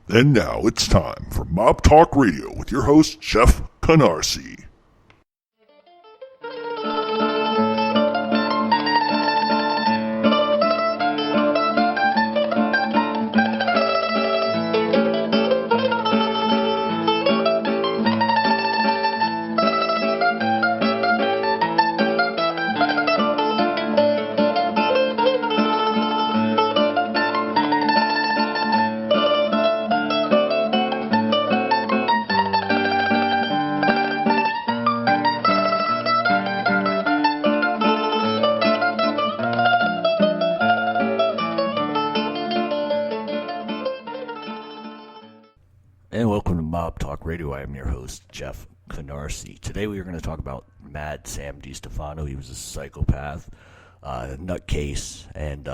And now it's time for Mob Talk Radio with your host, Jeff Canarsie. And welcome to Mob Talk Radio. I am your host, Jeff Canarsie. Today we are going to talk about Mad Sam Destefano. He was a psychopath, nutcase, and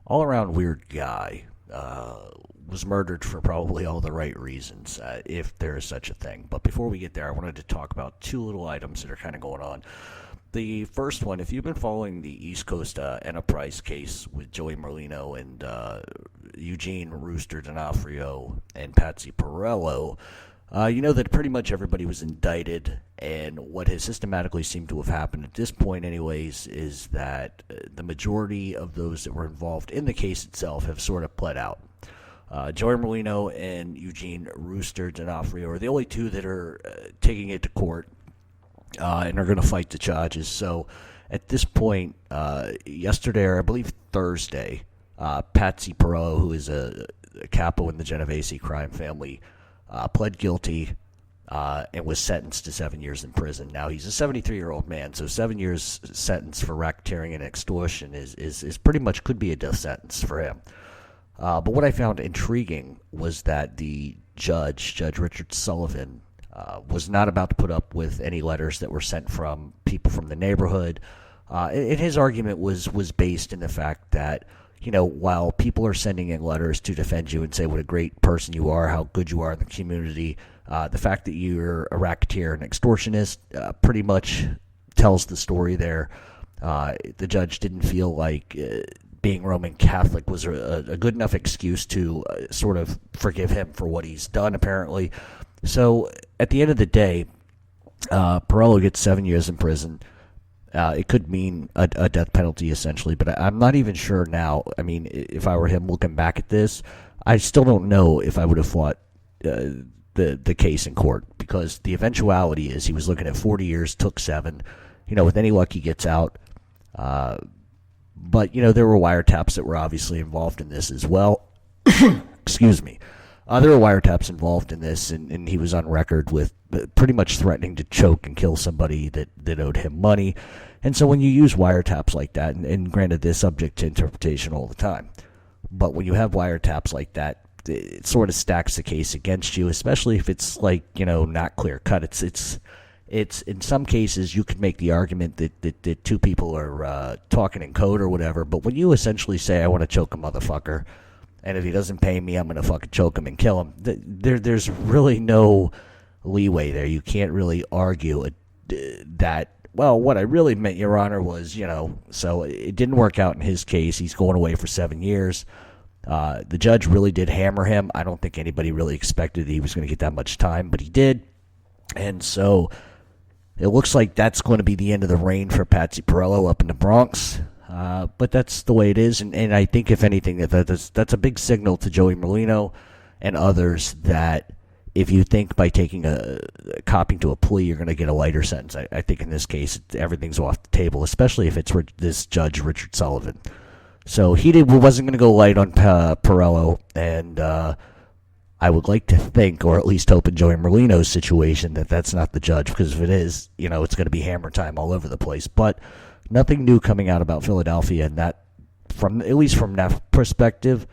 all-around weird guy. Was murdered for probably all the right reasons, if there is such a thing. But before we get there, I wanted to talk about two little items that are kind of going on. The first one, if you've been following the East Coast Enterprise case with Joey Merlino and Eugene Rooster D'Onofrio and Patsy Perello, you know that pretty much everybody was indicted, and what has systematically seemed to have happened at this point anyways is that the majority of those that were involved in the case itself have sort of pled out. Joey Merlino and Eugene Rooster D'Onofrio are the only two that are taking it to court and are going to fight the charges. So at this point, yesterday, or I believe Thursday, Patsy Perello, who is a capo in the Genovese crime family, pled guilty and was sentenced to 7 years in prison. Now, he's a 73-year-old man, so 7 years sentence for racketeering and extortion is pretty much could be a death sentence for him. But what I found intriguing was that the Judge Richard Sullivan, was not about to put up with any letters that were sent from people from the neighborhood. And his argument was based in the fact that, you know, while people are sending in letters to defend you and say what a great person you are, how good you are in the community, the fact that you're a racketeer and extortionist pretty much tells the story there. The judge didn't feel like being Roman Catholic was a good enough excuse to sort of forgive him for what he's done, apparently. So at the end of the day, Perello gets 7 years in prison. It could mean a death penalty, essentially, but I'm not even sure now. I mean, if I were him looking back at this, I still don't know if I would have fought the case in court, because the eventuality is he was looking at 40 years, took 7. You know, with any luck, he gets out. But, you know, there were wiretaps that were obviously involved in this as well. Excuse me. There were wiretaps involved in this, and he was on record with pretty much threatening to choke and kill somebody that owed him money. And so when you use wiretaps like that, and granted they're subject to interpretation all the time, but when you have wiretaps like that, it sort of stacks the case against you, especially if it's like, you know, not clear cut. It's in some cases you could make the argument that two people are talking in code or whatever, but when you essentially say, I want to choke a motherfucker, and if he doesn't pay me, I'm going to fucking choke him and kill him, there's really no leeway there. You can't really argue that, well, what I really meant, Your Honor, was, you know, so it didn't work out in his case. He's going away for 7 years. The judge really did hammer him. I don't think anybody really expected that he was going to get that much time, but he did. And so it looks like that's going to be the end of the reign for Patsy Perello up in the Bronx. But that's the way it is, and I think, if anything, that's a big signal to Joey Merlino and others that if you think by taking copying to a plea you're going to get a lighter sentence, I think in this case everything's off the table, especially if it's this Judge Richard Sullivan. So he wasn't going to go light on Perello, and I would like to think, or at least hope in Joey Merlino's situation, that that's not the judge, because if it is, you know, it's going to be hammer time all over the place. But nothing new coming out about Philadelphia, and that, from at least from that perspective,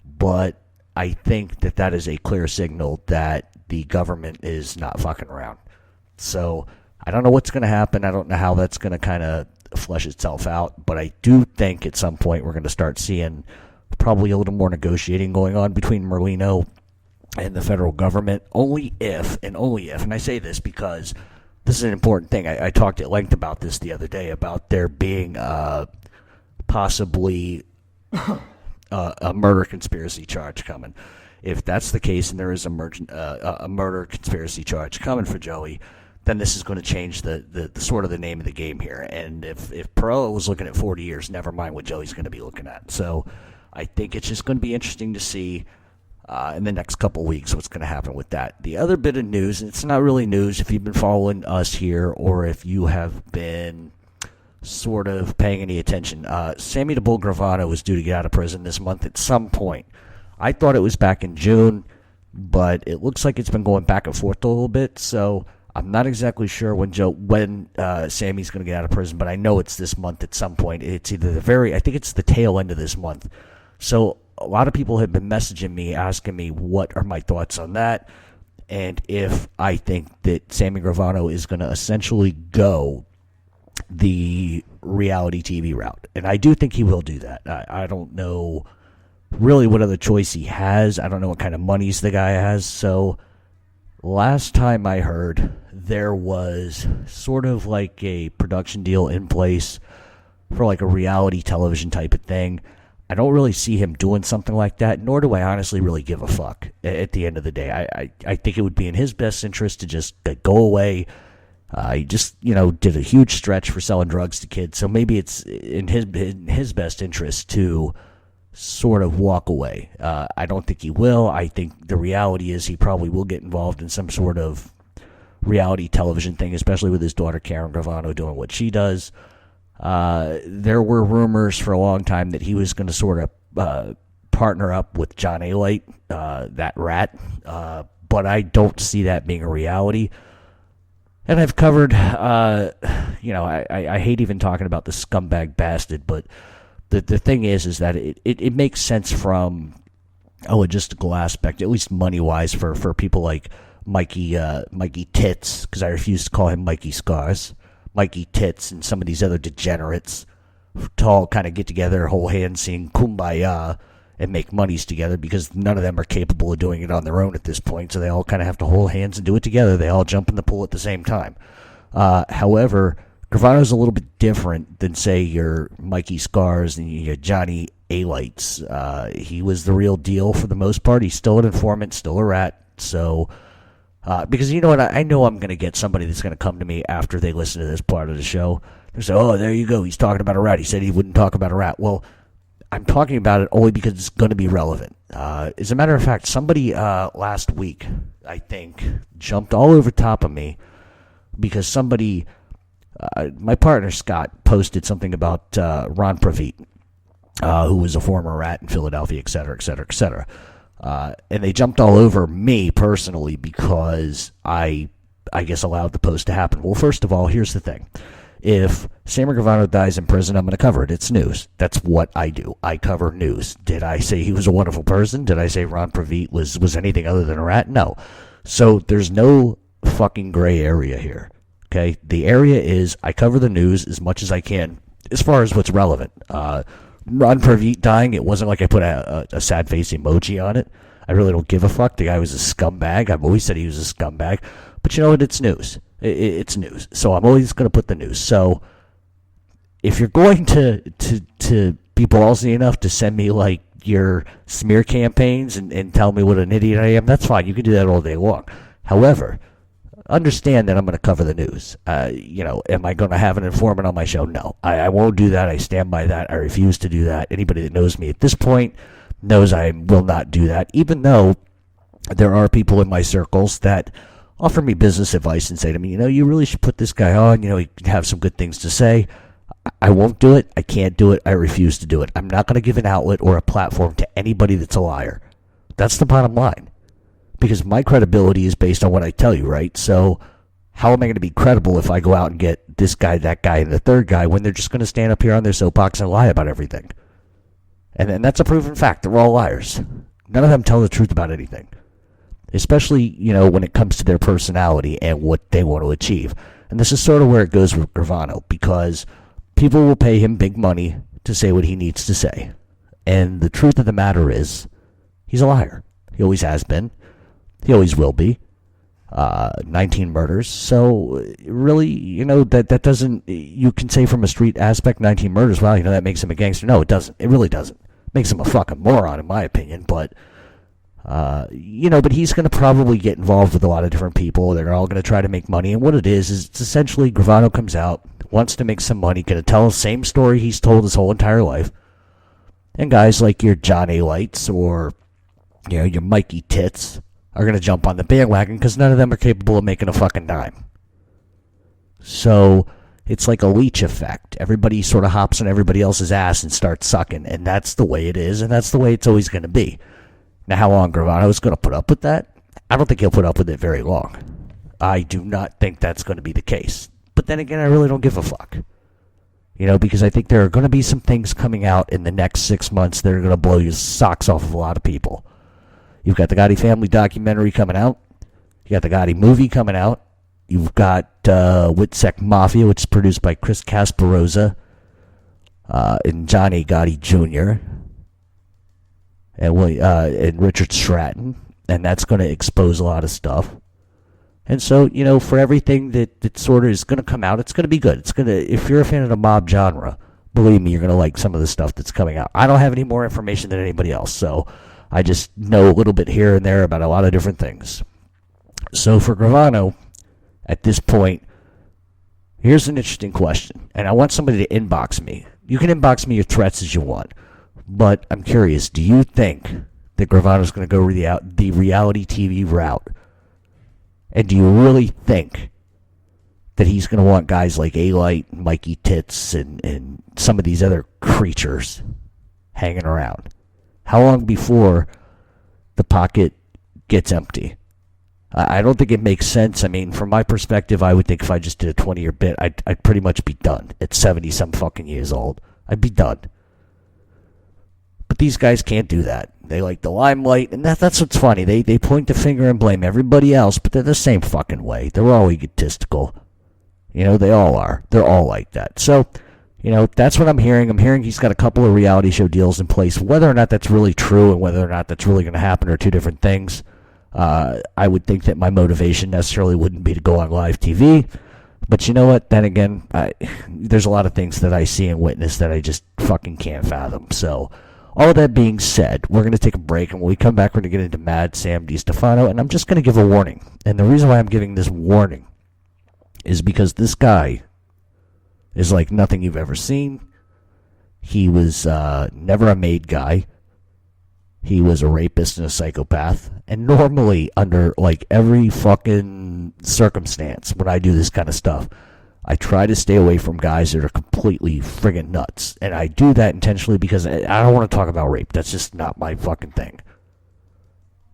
but I think that is a clear signal that the government is not fucking around. So I don't know what's going to happen. I don't know how that's going to kind of flesh itself out, but I do think at some point we're going to start seeing probably a little more negotiating going on between Merlino and the federal government, only if, and I say this because this is an important thing. I talked at length about this the other day, about there being possibly a murder conspiracy charge coming. if that's the case and there is a murder conspiracy charge coming for Joey, then this is going to change the sort of the name of the game here. And if Perella was looking at 40 years, never mind what Joey's going to be looking at. So I think it's just going to be interesting to see in the next couple weeks what's going to happen with that. The other bit of news, and it's not really news if you've been following us here or if you have been sort of paying any attention. Sammy the Bull Gravano was due to get out of prison this month at some point. I thought it was back in June, but it looks like it's been going back and forth a little bit, so I'm not exactly sure when Sammy's going to get out of prison, but I know it's this month at some point. It's either I think it's the tail end of this month. So a lot of people have been messaging me, asking me what are my thoughts on that, and if I think that Sammy Gravano is going to essentially go the reality TV route. And I do think he will do that. I don't know really what other choice he has. I don't know what kind of monies the guy has. So last time I heard, there was sort of like a production deal in place for like a reality television type of thing. I don't really see him doing something like that, nor do I honestly really give a fuck at the end of the day. I think it would be in his best interest to just go away. He just, did a huge stretch for selling drugs to kids, so maybe it's in his best interest to sort of walk away. I don't think he will. I think the reality is he probably will get involved in some sort of reality television thing, especially with his daughter Karen Gravano doing what she does. There were rumors for a long time that he was going to sort of partner up with John Alite, that rat, but I don't see that being a reality. And I've covered, I hate even talking about the scumbag bastard, but the thing is that it makes sense from a logistical aspect, at least money-wise, for people like Mikey Tits, because I refuse to call him Mikey Scars, Mikey Tits, and some of these other degenerates to all kind of get together, hold hands, sing Kumbaya, and make monies together, because none of them are capable of doing it on their own at this point, so they all kind of have to hold hands and do it together. They all jump in the pool at the same time. However, Gravano's a little bit different than, say, your Mikey Scars and your Johnny Alites. He was the real deal for the most part. He's still an informant, still a rat, so... because you know what, I know I'm going to get somebody that's going to come to me after they listen to this part of the show. They say, oh, there you go, he's talking about a rat. He said he wouldn't talk about a rat. Well, I'm talking about it only because it's going to be relevant. As a matter of fact, somebody last week, I think, jumped all over top of me because somebody, my partner Scott, posted something about Ron Pravit, who was a former rat in Philadelphia, et cetera, et cetera, et cetera. And they jumped all over me personally because I guess allowed the post to happen. Well, first of all, here's the thing. If Sammy Gravano dies in prison, I'm going to cover it. It's news. That's what I do. I cover news. Did I say he was a wonderful person? Did I say Ron Pravit was anything other than a rat? No. So there's no fucking gray area here. Okay? The area is I cover the news as much as I can as far as what's relevant. Ron Pravit dying, it wasn't like I put a sad face emoji on it. I really don't give a fuck. The guy was a scumbag. I've always said he was a scumbag. But you know what? It's news. It's news. So I'm always going to put the news. So if you're going to be ballsy enough to send me like your smear campaigns and tell me what an idiot I am, that's fine. You can do that all day long. However, understand that I'm going to cover the news. Am I going to have an informant on my show? No. I won't do that. I stand by that. I refuse to do that. Anybody that knows me at this point knows I will not do that, even though there are people in my circles that offer me business advice and say to me, you really should put this guy on. He can have some good things to say. I won't do it. I can't do it. I refuse to do it. I'm not going to give an outlet or a platform to anybody that's a liar. That's the bottom line. Because my credibility is based on what I tell you, right? So how am I going to be credible if I go out and get this guy, that guy, and the third guy when they're just going to stand up here on their soapbox and lie about everything? And that's a proven fact. They're all liars. None of them tell the truth about anything. Especially, when it comes to their personality and what they want to achieve. And this is sort of where it goes with Gravano, because people will pay him big money to say what he needs to say. And the truth of the matter is, he's a liar. He always has been. He always will be. 19 murders. So, really, that doesn't, you can say from a street aspect, 19 murders, well, that makes him a gangster. No, it doesn't. It really doesn't. It makes him a fucking moron, in my opinion. But But he's going to probably get involved with a lot of different people. They're all going to try to make money. And what it is it's essentially Gravano comes out, wants to make some money, going to tell the same story he's told his whole entire life. And guys like your John A. Lights or, your Mikey Tits are going to jump on the bandwagon because none of them are capable of making a fucking dime. So it's like a leech effect. Everybody sort of hops on everybody else's ass and starts sucking. And that's the way it is, and that's the way it's always going to be. Now, how long Gravano is going to put up with that? I don't think he'll put up with it very long. I do not think that's going to be the case. But then again, I really don't give a fuck. Because I think there are going to be some things coming out in the next 6 months that are going to blow your socks off of a lot of people. You've got the Gotti family documentary coming out. You got the Gotti movie coming out. You've got Witsec Mafia, which is produced by Chris Casparosa and John A. Gotti Jr. And Richard Stratton, and that's going to expose a lot of stuff. And so, for everything that sort of is going to come out, it's going to be good. If you're a fan of the mob genre, believe me, you're going to like some of the stuff that's coming out. I don't have any more information than anybody else, so I just know a little bit here and there about a lot of different things. So for Gravano, at this point, here's an interesting question, and I want somebody to inbox me. You can inbox me your threats as you want. But I'm curious, do you think that Gravano's going to go the reality TV route? And do you really think that he's going to want guys like A-Light, Mikey Tits, and some of these other creatures hanging around? How long before the pocket gets empty? I don't think it makes sense. I mean, from my perspective, I would think if I just did a 20-year bit, I'd pretty much be done at 70-some fucking years old. I'd be done. But these guys can't do that. They like the limelight, and that's what's funny. They point the finger and blame everybody else, but they're the same fucking way. They're all egotistical. They all are. They're all like that. So, that's what I'm hearing. I'm hearing he's got a couple of reality show deals in place. Whether or not that's really true and whether or not that's really going to happen are two different things. I would think that my motivation necessarily wouldn't be to go on live TV. But you know what? Then again, there's a lot of things that I see and witness that I just fucking can't fathom. So, all that being said, we're going to take a break, and when we come back, we're going to get into Mad Sam Destefano, and I'm just going to give a warning. And the reason why I'm giving this warning is because this guy is like nothing you've ever seen. He was never a made guy. He was a rapist and a psychopath. And normally, under like every fucking circumstance, when I do this kind of stuff, I try to stay away from guys that are completely friggin' nuts. And I do that intentionally because I don't want to talk about rape. That's just not my fucking thing.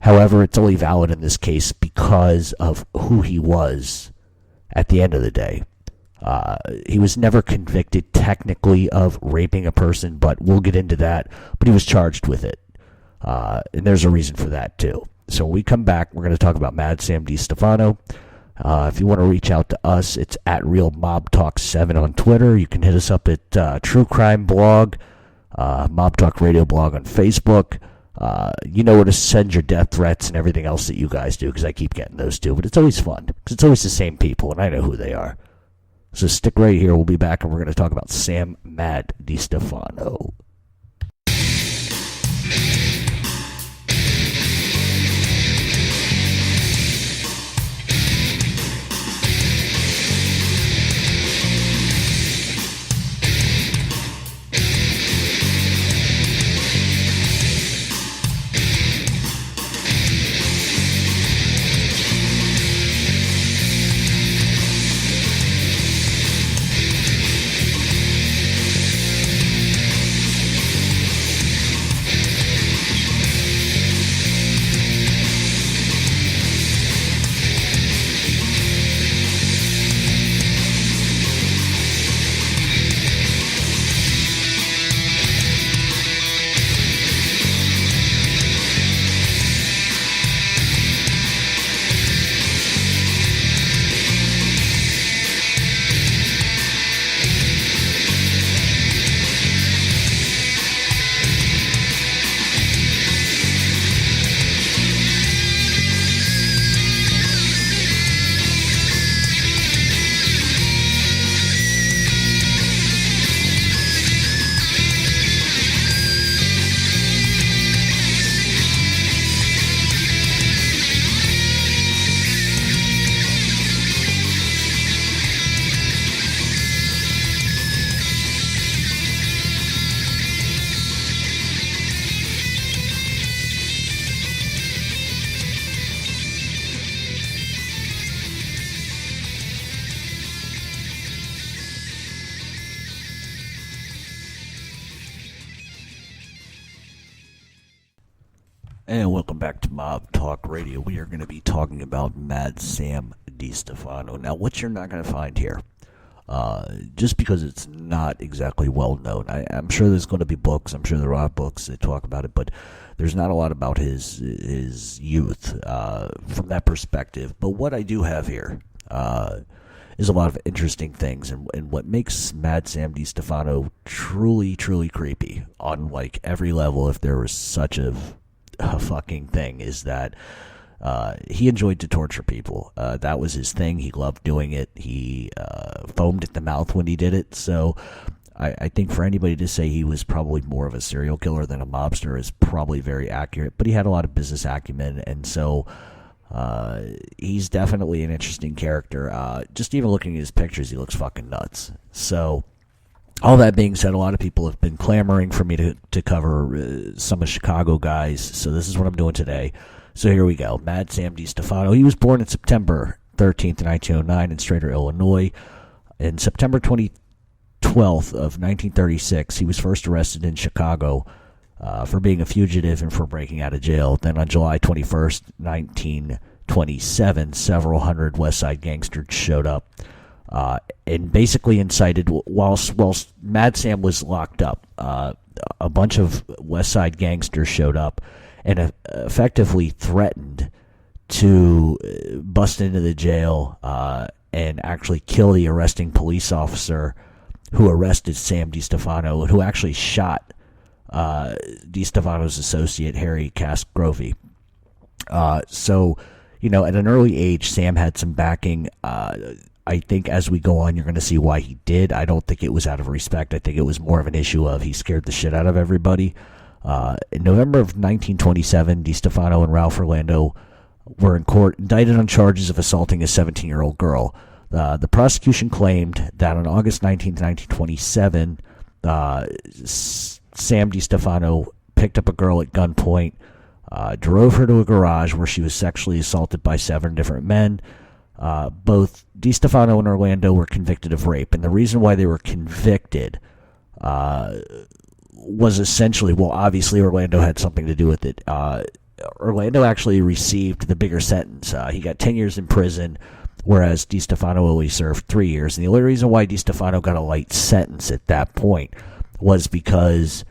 However, it's only valid in this case because of who he was at the end of the day. He was never convicted technically of raping a person, but we'll get into that. But he was charged with it. And there's a reason for that, too. So when we come back, we're going to talk about Mad Sam Destefano. If you want to reach out to us, it's at Real Mob Talk 7 on Twitter. You can hit us up at True Crime Blog, Mob Talk Radio Blog on Facebook. You know where to send your death threats and everything else that you guys do, because I keep getting those too. But it's always fun, because it's always the same people, and I know who they are. So stick right here. We'll be back, and we're going to talk about Sam Mad Destefano. And welcome back to Mob Talk Radio. We are going to be talking about Mad Sam Destefano. Now, what you're not going to find here, just because it's not exactly well known, I'm sure there's going to be books. I'm sure there are books that talk about it, but there's not a lot about his youth from that perspective. But what I do have here is a lot of interesting things, and what makes Mad Sam Destefano truly, truly creepy on like every level, if there was such a fucking thing, is that he enjoyed to torture people. That was his thing. He loved doing it. He foamed at the mouth when he did it. So I think for anybody to say he was probably more of a serial killer than a mobster is probably very accurate. But he had a lot of business acumen, and so he's definitely an interesting character. Just even looking at his pictures, he looks fucking nuts. So all that being said, a lot of people have been clamoring for me to cover some of Chicago guys, so this is what I'm doing today. So here we go. Mad Sam Destefano. He was born on September 13th, 1909 in Strader, Illinois. In September 12th of 1936, he was first arrested in Chicago for being a fugitive and for breaking out of jail. Then on July 21st, 1927, several hundred West Side gangsters showed up. And basically incited, whilst Mad Sam was locked up, a bunch of West Side gangsters showed up and effectively threatened to bust into the jail and actually kill the arresting police officer who arrested Sam Destefano, who actually shot Destefano's associate, Harry Casgrovey. So, at an early age, Sam had some backing. I think as we go on, you're going to see why he did. I don't think it was out of respect. I think it was more of an issue of he scared the shit out of everybody. In November of 1927, Destefano and Ralph Orlando were in court, indicted on charges of assaulting a 17-year-old girl. The prosecution claimed that on August 19, 1927, Sam Destefano picked up a girl at gunpoint, drove her to a garage where she was sexually assaulted by 7 different men. Both Destefano and Orlando were convicted of rape, and the reason why they were convicted was essentially, well, obviously Orlando had something to do with it. Orlando actually received the bigger sentence. He got 10 years in prison, whereas Destefano only served 3 years. And the only reason why Destefano got a light sentence at that point was because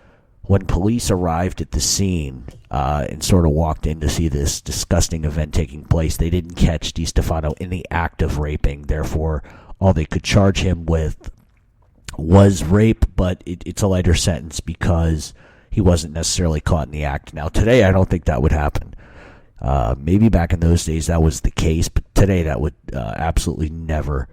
when police arrived at the scene and sort of walked in to see this disgusting event taking place, they didn't catch Destefano in the act of raping. Therefore, all they could charge him with was rape, but it's a lighter sentence because he wasn't necessarily caught in the act. Now, today, I don't think that would happen. Maybe back in those days that was the case, but today that would absolutely never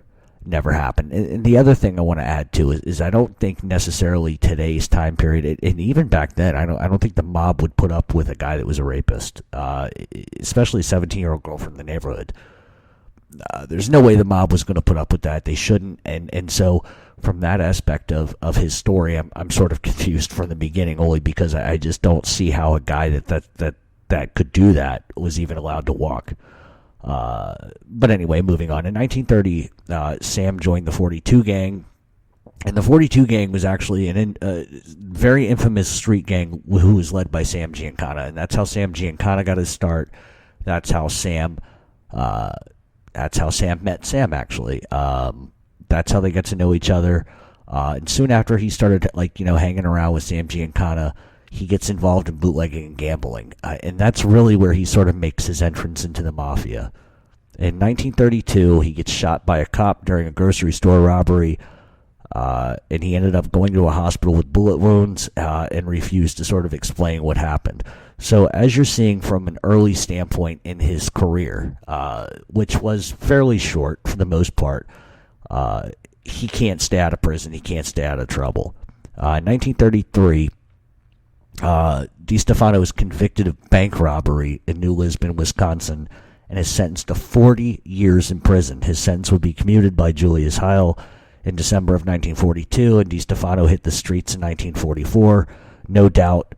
happen. And the other thing I want to add to is I don't think necessarily today's time period, and even back then, I don't think the mob would put up with a guy that was a rapist, especially a 17-year-old girl from the neighborhood. There's no way the mob was going to put up with that. They shouldn't, and so from that aspect of his story, I'm sort of confused from the beginning, only because I just don't see how a guy that could do that was even allowed to walk. But anyway, moving on. In 1930, Sam joined the 42 gang, and the 42 gang was actually a very infamous street gang who was led by Sam Giancana, and that's how Sam Giancana got his start. That's how Sam met Sam, actually. That's how they got to know each other. And soon after he started, hanging around with Sam Giancana, he gets involved in bootlegging and gambling. And that's really where he sort of makes his entrance into the mafia. In 1932, he gets shot by a cop during a grocery store robbery, and he ended up going to a hospital with bullet wounds and refused to sort of explain what happened. So as you're seeing from an early standpoint in his career, which was fairly short for the most part, he can't stay out of prison. He can't stay out of trouble. In 1933, Destefano was convicted of bank robbery in New Lisbon, Wisconsin, and is sentenced to 40 years in prison. His sentence would be commuted by Julius Heil in December of 1942, and Destefano hit the streets in 1944. No doubt,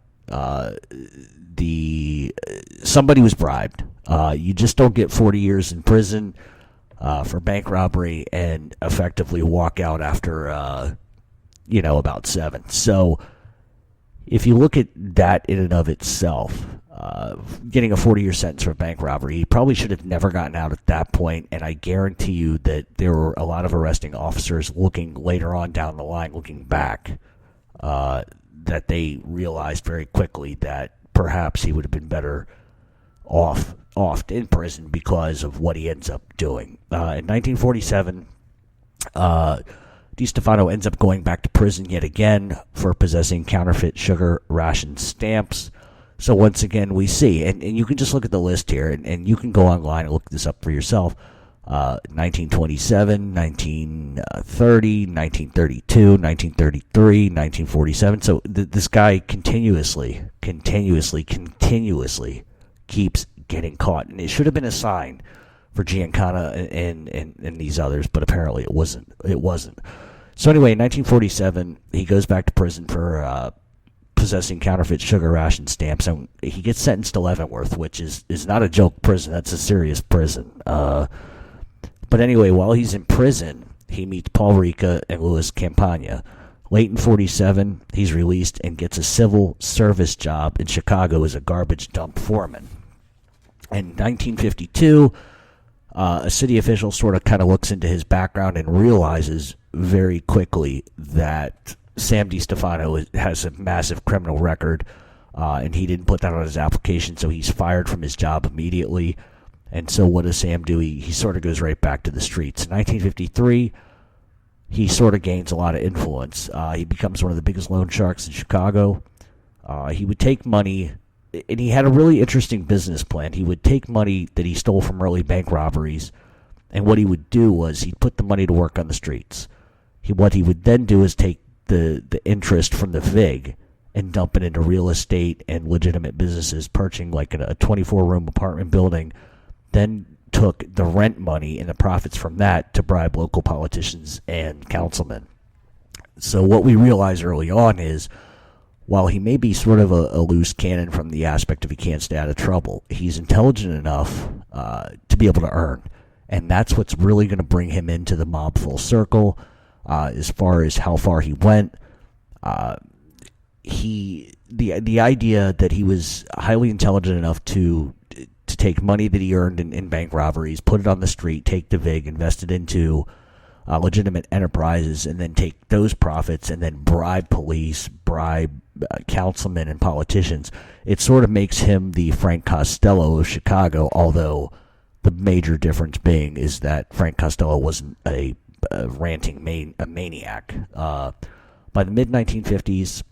somebody was bribed. You just don't get 40 years in prison for bank robbery and effectively walk out after, about 7. So if you look at that in and of itself, getting a 40-year sentence for bank robbery. He probably should have never gotten out at that point, and I guarantee you that there were a lot of arresting officers looking later on down the line, looking back, that they realized very quickly that perhaps he would have been better off in prison because of what he ends up doing. In 1947, Destefano ends up going back to prison yet again for possessing counterfeit sugar ration stamps. So once again, we see, and you can just look at the list here, and you can go online and look this up for yourself. 1927, 1930, 1932, 1933, 1947. So this guy continuously keeps getting caught, and it should have been a sign for Giancana and these others, but apparently it wasn't. So anyway, in 1947, he goes back to prison for possessing counterfeit sugar ration stamps, and he gets sentenced to Leavenworth, which is not a joke prison. That's a serious prison. But anyway, while he's in prison, he meets Paul Rica and Louis Campagna. Late in 47, he's released and gets a civil service job in Chicago as a garbage dump foreman. In 1952, a city official sort of kind of looks into his background and realizes very quickly that Sam Destefano has a massive criminal record, and he didn't put that on his application, so he's fired from his job immediately. And so what does Sam do? He sort of goes right back to the streets. In 1953, he sort of gains a lot of influence. He becomes one of the biggest loan sharks in Chicago. He would take money, and he had a really interesting business plan. He would take money that he stole from early bank robberies, and what he would do was he'd put the money to work on the streets. What he would then do is take the interest from the VIG and dump it into real estate and legitimate businesses, purchasing like a 24-room apartment building, then took the rent money and the profits from that to bribe local politicians and councilmen. So what we realize early on is, while he may be sort of a loose cannon from the aspect of he can't stay out of trouble, he's intelligent enough to be able to earn. And that's what's really going to bring him into the mob full circle. As far as how far he went, the idea that he was highly intelligent enough to take money that he earned in bank robberies, put it on the street, take the VIG, invest it into legitimate enterprises, and then take those profits and then bribe police, bribe councilmen and politicians. It sort of makes him the Frank Costello of Chicago, although the major difference being is that Frank Costello wasn't a ranting maniac. By the mid-1950s,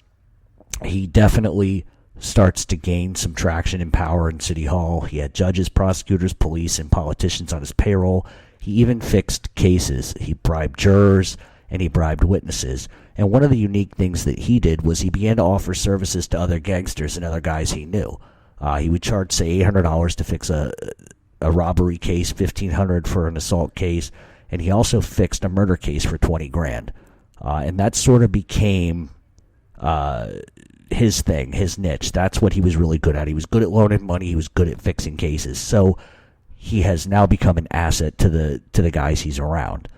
he definitely starts to gain some traction and power in City Hall. He had judges, prosecutors, police, and politicians on his payroll. He even fixed cases. He bribed jurors, and he bribed witnesses. And one of the unique things that he did was he began to offer services to other gangsters and other guys he knew. He would charge, say, $800 to fix a robbery case, $1,500 for an assault case, and he also fixed a murder case for $20,000. And that sort of became his thing, his niche. That's what he was really good at. He was good at loaning money. He was good at fixing cases. So he has now become an asset to the guys he's around.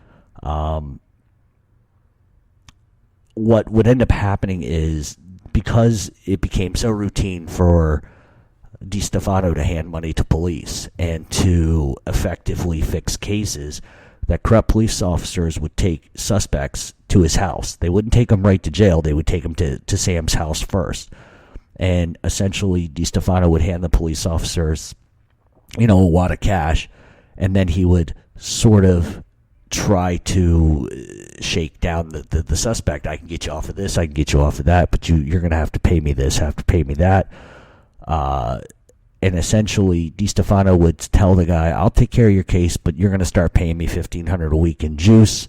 What would end up happening is, because it became so routine for Destefano to hand money to police and to effectively fix cases, that corrupt police officers would take suspects to his house. They wouldn't take them right to jail. They would take them to Sam's house first. And essentially, Destefano would hand the police officers, a wad of cash, and then he would sort of try to shake down the suspect. I can get you off of this, I can get you off of that, but you're going to have to pay me this, have to pay me that. And essentially, Destefano would tell the guy, I'll take care of your case, but you're going to start paying me $1,500 a week in juice.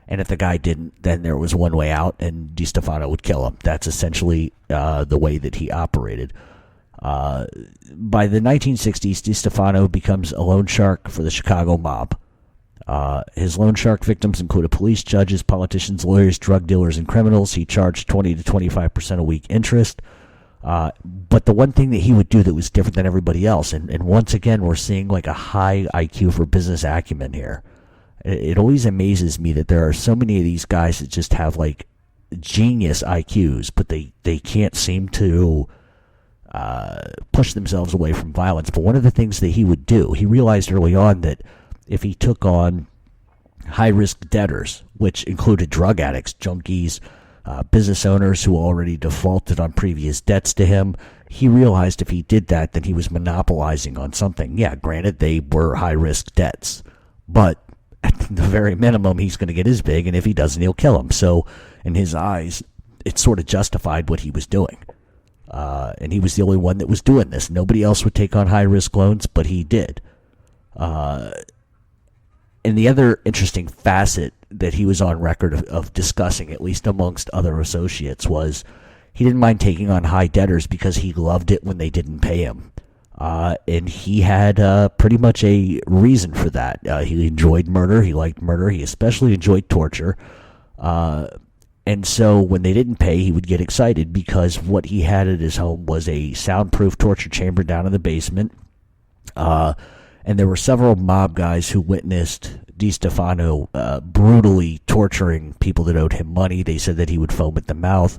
And if the guy didn't, then there was one way out, and Destefano would kill him. That's essentially the way that he operated. By the 1960s, Destefano becomes a loan shark for the Chicago mob. His loan shark victims included police, judges, politicians, lawyers, drug dealers, and criminals. He charged 20 to 25% a week interest. But the one thing that he would do that was different than everybody else, and once again, we're seeing like a high IQ for business acumen here. It always amazes me that there are so many of these guys that just have like genius IQs, but they can't seem to push themselves away from violence. But one of the things that he would do, he realized early on that if he took on high-risk debtors, which included drug addicts, junkies, business owners who already defaulted on previous debts to him, he realized if he did that, then he was monopolizing on something. Yeah, granted, they were high-risk debts, but at the very minimum, he's going to get his big, and if he doesn't, he'll kill him. So, in his eyes, it sort of justified what he was doing. And he was the only one that was doing this. Nobody else would take on high-risk loans, but he did. And the other interesting facet that he was on record of discussing, at least amongst other associates, was he didn't mind taking on high debtors because he loved it when they didn't pay him. And he had pretty much a reason for that. He enjoyed murder. He liked murder. He especially enjoyed torture. And so when they didn't pay, he would get excited because what he had at his home was a soundproof torture chamber down in the basement. And there were several mob guys who witnessed Destefano brutally torturing people that owed him money. They said that he would foam at the mouth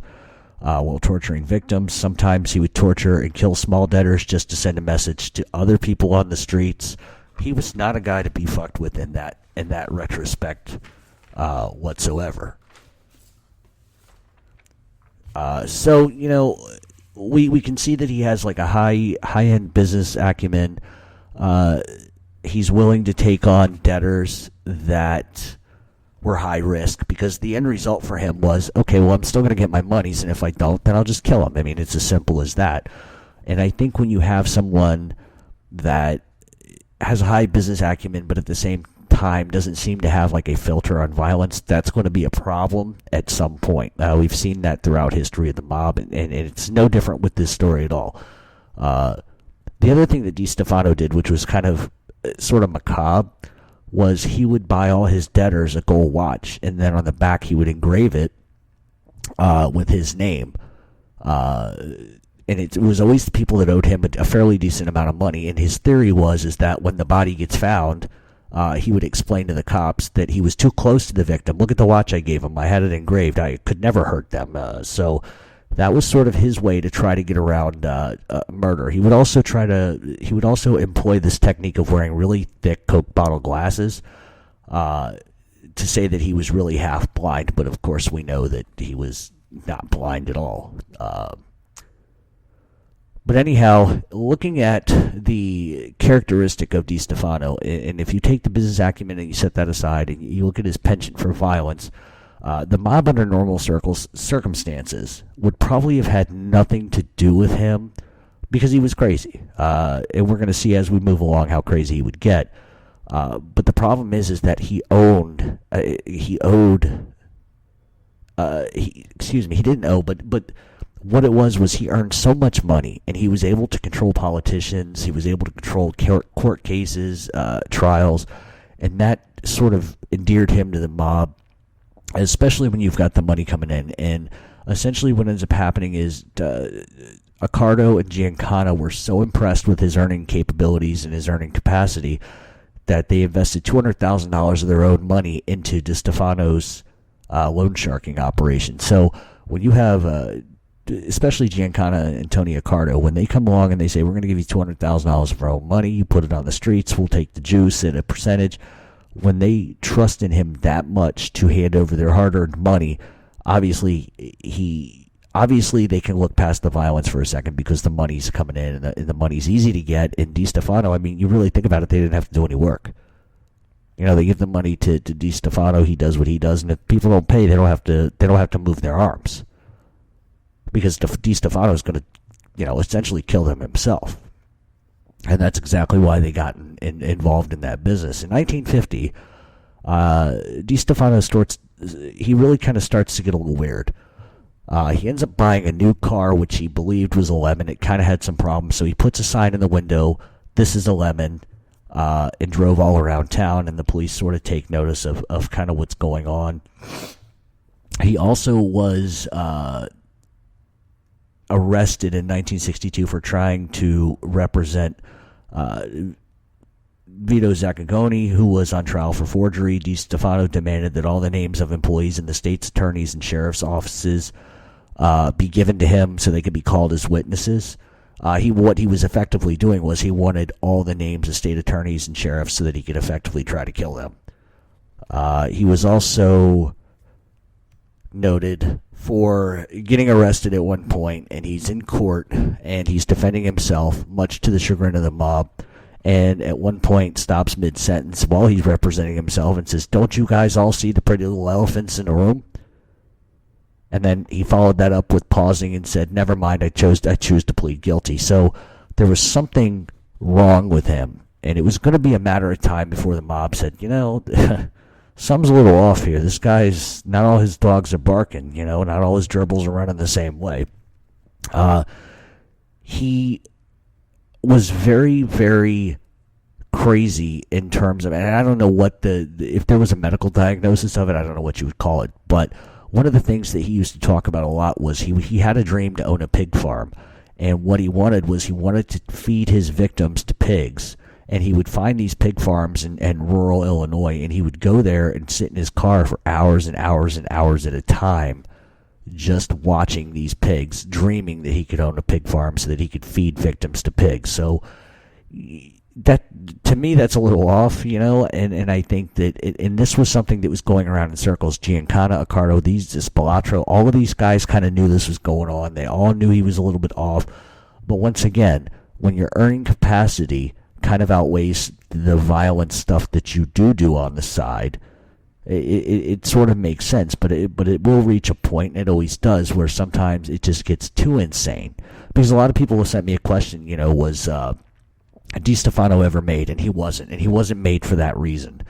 while torturing victims. Sometimes he would torture and kill small debtors just to send a message to other people on the streets. He was not a guy to be fucked with in that retrospect whatsoever. So, you know, we can see that he has like a high-end business acumen. He's willing to take on debtors that were high risk because the end result for him was, okay, well, I'm still going to get my monies, and if I don't, then I'll just kill him. I mean, it's as simple as that. And I think when you have someone that has a high business acumen, but at the same time doesn't seem to have like a filter on violence, that's going to be a problem at some point. We've seen that throughout history of the mob, and it's no different with this story at all. The other thing that Destefano did, which was kind of sort of macabre, was he would buy all his debtors a gold watch, and then on the back he would engrave it with his name. And it was always the people that owed him a fairly decent amount of money. And his theory is that when the body gets found, he would explain to the cops that he was too close to the victim. Look at the watch I gave him. I had it engraved. I could never hurt them. So that was sort of his way to try to get around murder. He would also employ this technique of wearing really thick Coke bottle glasses to say that he was really half blind. But of course, we know that he was not blind at all. But anyhow, looking at the characteristic of Destefano, and if you take the business acumen and you set that aside and you look at his penchant for violence, the mob under normal circumstances would probably have had nothing to do with him because he was crazy. And we're going to see as we move along how crazy he would get. But the problem is that he didn't owe, but what it was he earned so much money, and he was able to control politicians, he was able to control court cases, trials, and that sort of endeared him to the mob, especially when you've got the money coming in. And essentially what ends up happening is Accardo and Giancana were so impressed with his earning capabilities and his earning capacity that they invested $200,000 of their own money into Destefano's loan sharking operation. So when you have especially Giancana and Tony Accardo, when they come along and they say, we're going to give you $200,000 of our own money, you put it on the streets, we'll take the juice at a percentage. When they trust in him that much to hand over their hard-earned money, obviously they can look past the violence for a second because the money's coming in and the money's easy to get. And Destefano, I mean, you really think about it, they didn't have to do any work. You know, they give the money to Destefano, he does what he does, and if people don't pay, they don't have to move their arms. Because Destefano is going to, essentially kill them himself. And that's exactly why they got involved in that business. In 1950, Destefano he really kind of starts to get a little weird. He ends up buying a new car, which he believed was a lemon. It kind of had some problems, so he puts a sign in the window, "This is a lemon," and drove all around town, and the police sort of take notice of kind of what's going on. He also was arrested in 1962 for trying to represent Vito Zaccagoni, who was on trial for forgery. Destefano demanded that all the names of employees in the state's attorneys and sheriff's offices be given to him so they could be called as witnesses. What he was effectively doing was he wanted all the names of state attorneys and sheriffs so that he could effectively try to kill them. He was also noted for getting arrested at one point, and he's in court, and he's defending himself, much to the chagrin of the mob, and at one point stops mid-sentence while he's representing himself and says, "Don't you guys all see the pretty little elephants in the room?" And then he followed that up with pausing and said, "Never mind, I choose to plead guilty." So there was something wrong with him, and it was going to be a matter of time before the mob said, something's a little off here. This guy's, not all his dogs are barking, not all his gerbils are running the same way. He was very, very crazy in terms of, and I don't know if there was a medical diagnosis of it, I don't know what you would call it, but one of the things that he used to talk about a lot was he had a dream to own a pig farm, and what he wanted to feed his victims to pigs, and he would find these pig farms in rural Illinois, and he would go there and sit in his car for hours and hours and hours at a time just watching these pigs, dreaming that he could own a pig farm so that he could feed victims to pigs. So that, to me, that's a little off, and I think that, and this was something that was going around in circles. Giancana, Accardo, Spilotro, all of these guys kind of knew this was going on. They all knew he was a little bit off. But once again, when your earning capacity kind of outweighs the violent stuff that you do on the side, it sort of makes sense. But it will reach a point, and it always does, where sometimes it just gets too insane. Because a lot of people have sent me a question, was Destefano ever made? And he wasn't made for that reason.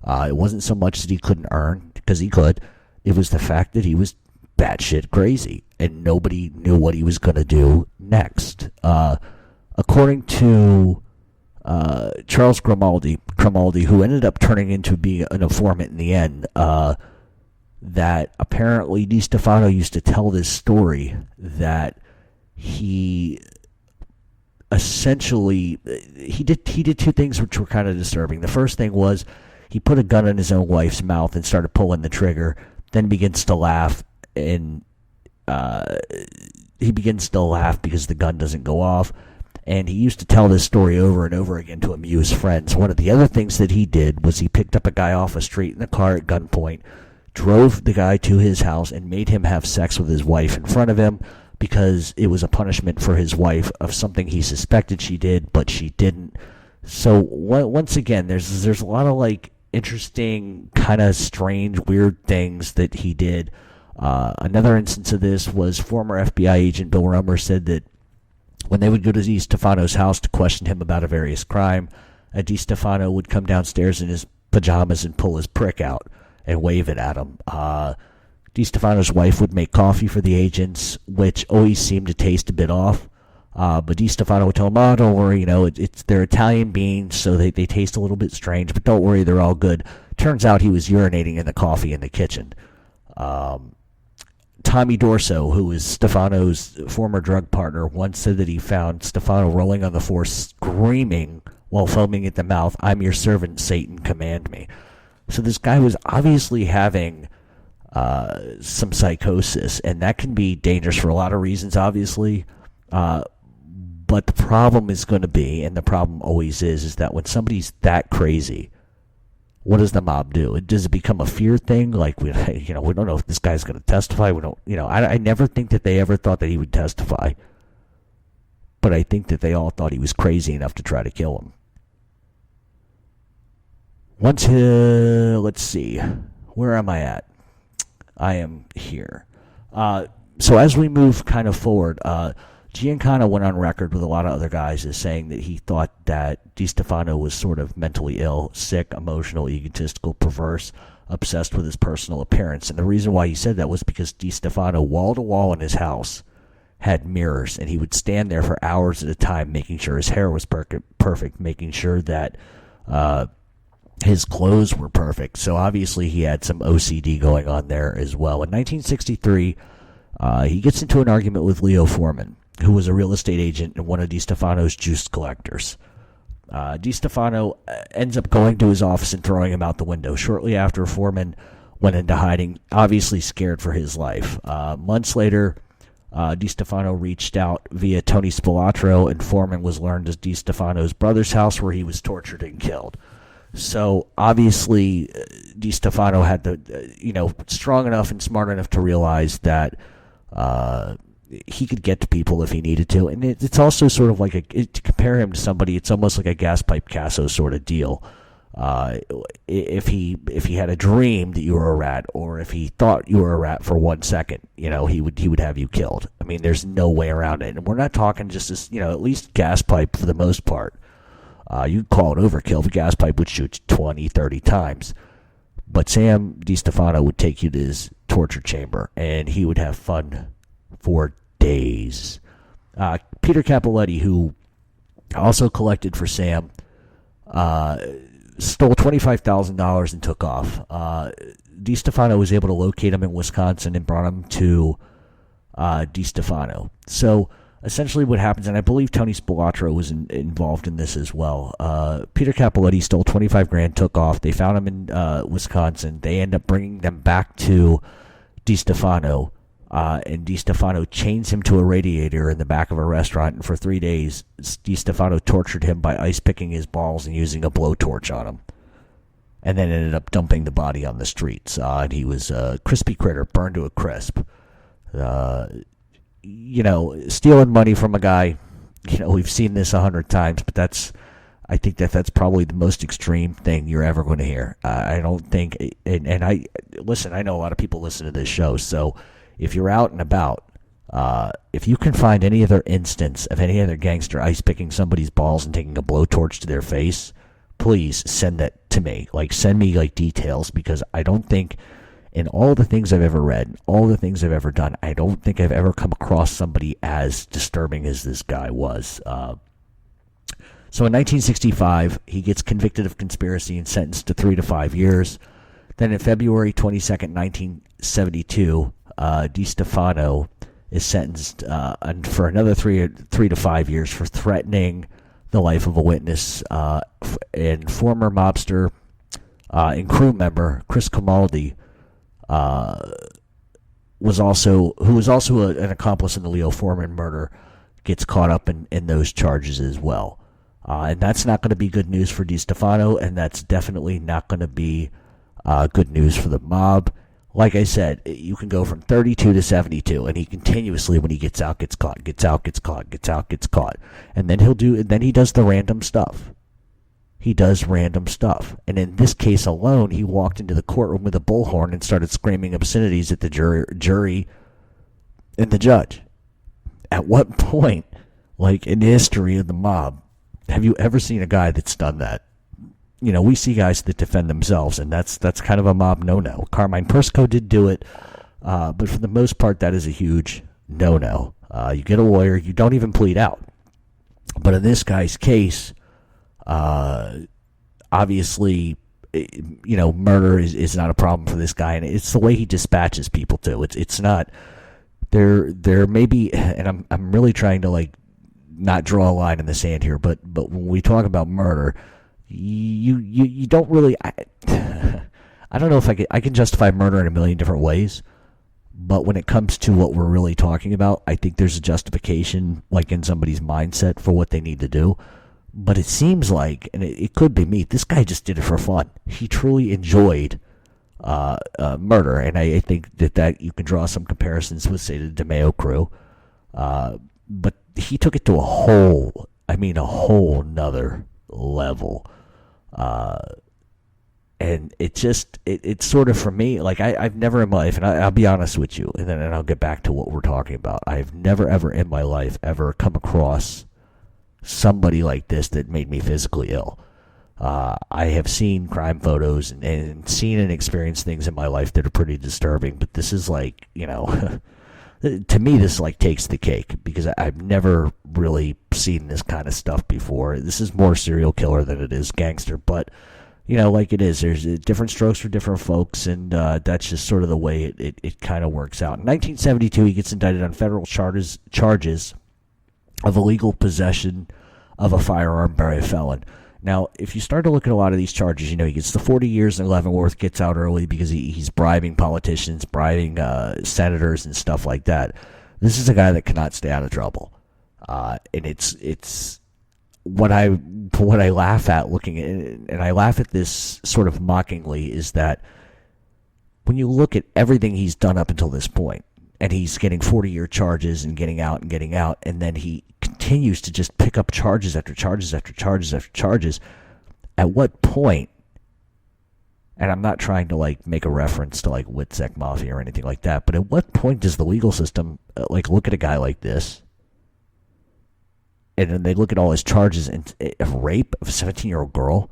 It wasn't so much that he couldn't earn, because he could. It was the fact that he was batshit crazy, and nobody knew what he was going to do next. According to Charles Grimaldi, who ended up turning into being an informant in the end, that apparently Destefano used to tell this story that he essentially he did two things which were kind of disturbing. The first thing was he put a gun in his own wife's mouth and started pulling the trigger, then begins to laugh, and he begins to laugh because the gun doesn't go off. And he used to tell this story over and over again to amuse friends. One of the other things that he did was he picked up a guy off a street in a car at gunpoint, drove the guy to his house, and made him have sex with his wife in front of him, because it was a punishment for his wife of something he suspected she did, but she didn't. So once again, there's a lot of interesting, kind of strange, weird things that he did. Another instance of this was former FBI agent Bill Rummer said that when they would go to Destefano's house to question him about a various crime, Destefano would come downstairs in his pajamas and pull his prick out and wave it at him. Destefano's wife would make coffee for the agents, which always seemed to taste a bit off. But Destefano would tell them, "Oh, don't worry, they're Italian beans, so they taste a little bit strange, but don't worry, they're all good." Turns out he was urinating in the coffee in the kitchen. Tommy Dorso, who was Stefano's former drug partner, once said that he found Stefano rolling on the floor screaming while foaming at the mouth, "I'm your servant, Satan, command me." So this guy was obviously having some psychosis, and that can be dangerous for a lot of reasons, obviously. But the problem is going to be, and the problem always is that when somebody's that crazy, what does the mob do? Does it become a fear thing? We don't know if this guy's going to testify. We don't, I never think that they ever thought that he would testify, but I think that they all thought he was crazy enough to try to kill him. Let's see, where am I at? I am here. So as we move kind of forward, Giancana went on record with a lot of other guys as saying that he thought that Destefano was sort of mentally ill, sick, emotional, egotistical, perverse, obsessed with his personal appearance. And the reason why he said that was because Destefano, wall to wall in his house, had mirrors, and he would stand there for hours at a time making sure his hair was perfect, making sure that his clothes were perfect. So obviously he had some OCD going on there as well. In 1963, he gets into an argument with Leo Foreman, who was a real estate agent and one of Destefano's juice collectors. Destefano ends up going to his office and throwing him out the window. Shortly after, Foreman went into hiding, obviously scared for his life. Months later, Destefano reached out via Tony Spilotro, and Foreman was learned as Destefano's brother's house, where he was tortured and killed. So obviously, Destefano had the, strong enough and smart enough to realize that he could get to people if he needed to, and it's also sort of like to compare him to somebody. It's almost like a gas pipe Casso sort of deal. If he had a dream that you were a rat, or if he thought you were a rat for 1 second, he would have you killed. I mean, there's no way around it. And we're not talking just as, at least gas pipe for the most part. You call it overkill. The gas pipe would shoot 20, 30 times. But Sam Destefano would take you to his torture chamber, and he would have fun for days. Peter Capoletti, who also collected for Sam, stole $25,000 and took off. Destefano was able to locate him in Wisconsin and brought him to Destefano. So essentially what happens, and I believe Tony Spilotro was involved in this as well. Peter Capoletti stole $25,000, took off. They found him in Wisconsin. They end up bringing them back to Destefano, and Destefano chains him to a radiator in the back of a restaurant, and for 3 days, Destefano tortured him by ice-picking his balls and using a blowtorch on him, and then ended up dumping the body on the streets. And he was a crispy critter, burned to a crisp. Stealing money from a guy, we've seen this 100 times, but I think that's probably the most extreme thing you're ever going to hear. I don't think, and I know a lot of people listen to this show, so if you're out and about, if you can find any other instance of any other gangster ice-picking somebody's balls and taking a blowtorch to their face, please send that to me. Send me, details, because I don't think, in all the things I've ever read, all the things I've ever done, I don't think I've ever come across somebody as disturbing as this guy was. So in 1965, he gets convicted of conspiracy and sentenced to 3 to 5 years. Then in February 22nd, 1972, Destefano is sentenced for another 3 to 5 years for threatening the life of a witness. And former mobster and crew member Chris Camaldi, who was also an accomplice in the Leo Foreman murder, gets caught up in those charges as well. And that's not going to be good news for Destefano, and that's definitely not going to be good news for the mob. Like I said, you can go from 32 to 72, and he continuously, when he gets out, gets caught, gets out, gets caught, gets out, gets caught. And then he does the random stuff. He does random stuff. And in this case alone, he walked into the courtroom with a bullhorn and started screaming obscenities at the jury and the judge. At what point, in the history of the mob, have you ever seen a guy that's done that? We see guys that defend themselves, and that's kind of a mob no-no. Carmine Persco did do it, but for the most part, that is a huge no-no. You get a lawyer, you don't even plead out. But in this guy's case, obviously, murder is not a problem for this guy, and it's the way he dispatches people too. It's not there may be, and I'm really trying to not draw a line in the sand here, but when we talk about murder, you don't really. I don't know if I can justify murder in a million different ways, but when it comes to what we're really talking about, I think there's a justification, in somebody's mindset for what they need to do. But it seems like, and it could be me, this guy just did it for fun. He truly enjoyed murder, and I think that you can draw some comparisons with, say, the DeMeo crew. But he took it to a whole nother level. And it's sort of, for me, I've never in my life, and I'll be honest with you, and I'll get back to what we're talking about. I've never ever in my life ever come across somebody like this that made me physically ill. I have seen crime photos and seen and experienced things in my life that are pretty disturbing, but this is to me, this takes the cake, because I've never really seen this kind of stuff before. This is more serial killer than it is gangster, but it is. There's different strokes for different folks, and that's just sort of the way it kind of works out. In 1972, he gets indicted on federal charges of illegal possession of a firearm by a felon. Now, if you start to look at a lot of these charges, he gets the 40 years in Leavenworth, gets out early because he's bribing politicians, bribing senators and stuff like that. This is a guy that cannot stay out of trouble. And it's what I laugh at looking at, and I laugh at this sort of mockingly, is that when you look at everything he's done up until this point, and he's getting 40-year charges and getting out, and then he continues to just pick up charges after charges after charges after charges. At what point, and I'm not trying to like make a reference to like Witsec Mafia or anything like that, but at what point does the legal system look at a guy like this, and then they look at all his charges and rape of a 17-year-old girl,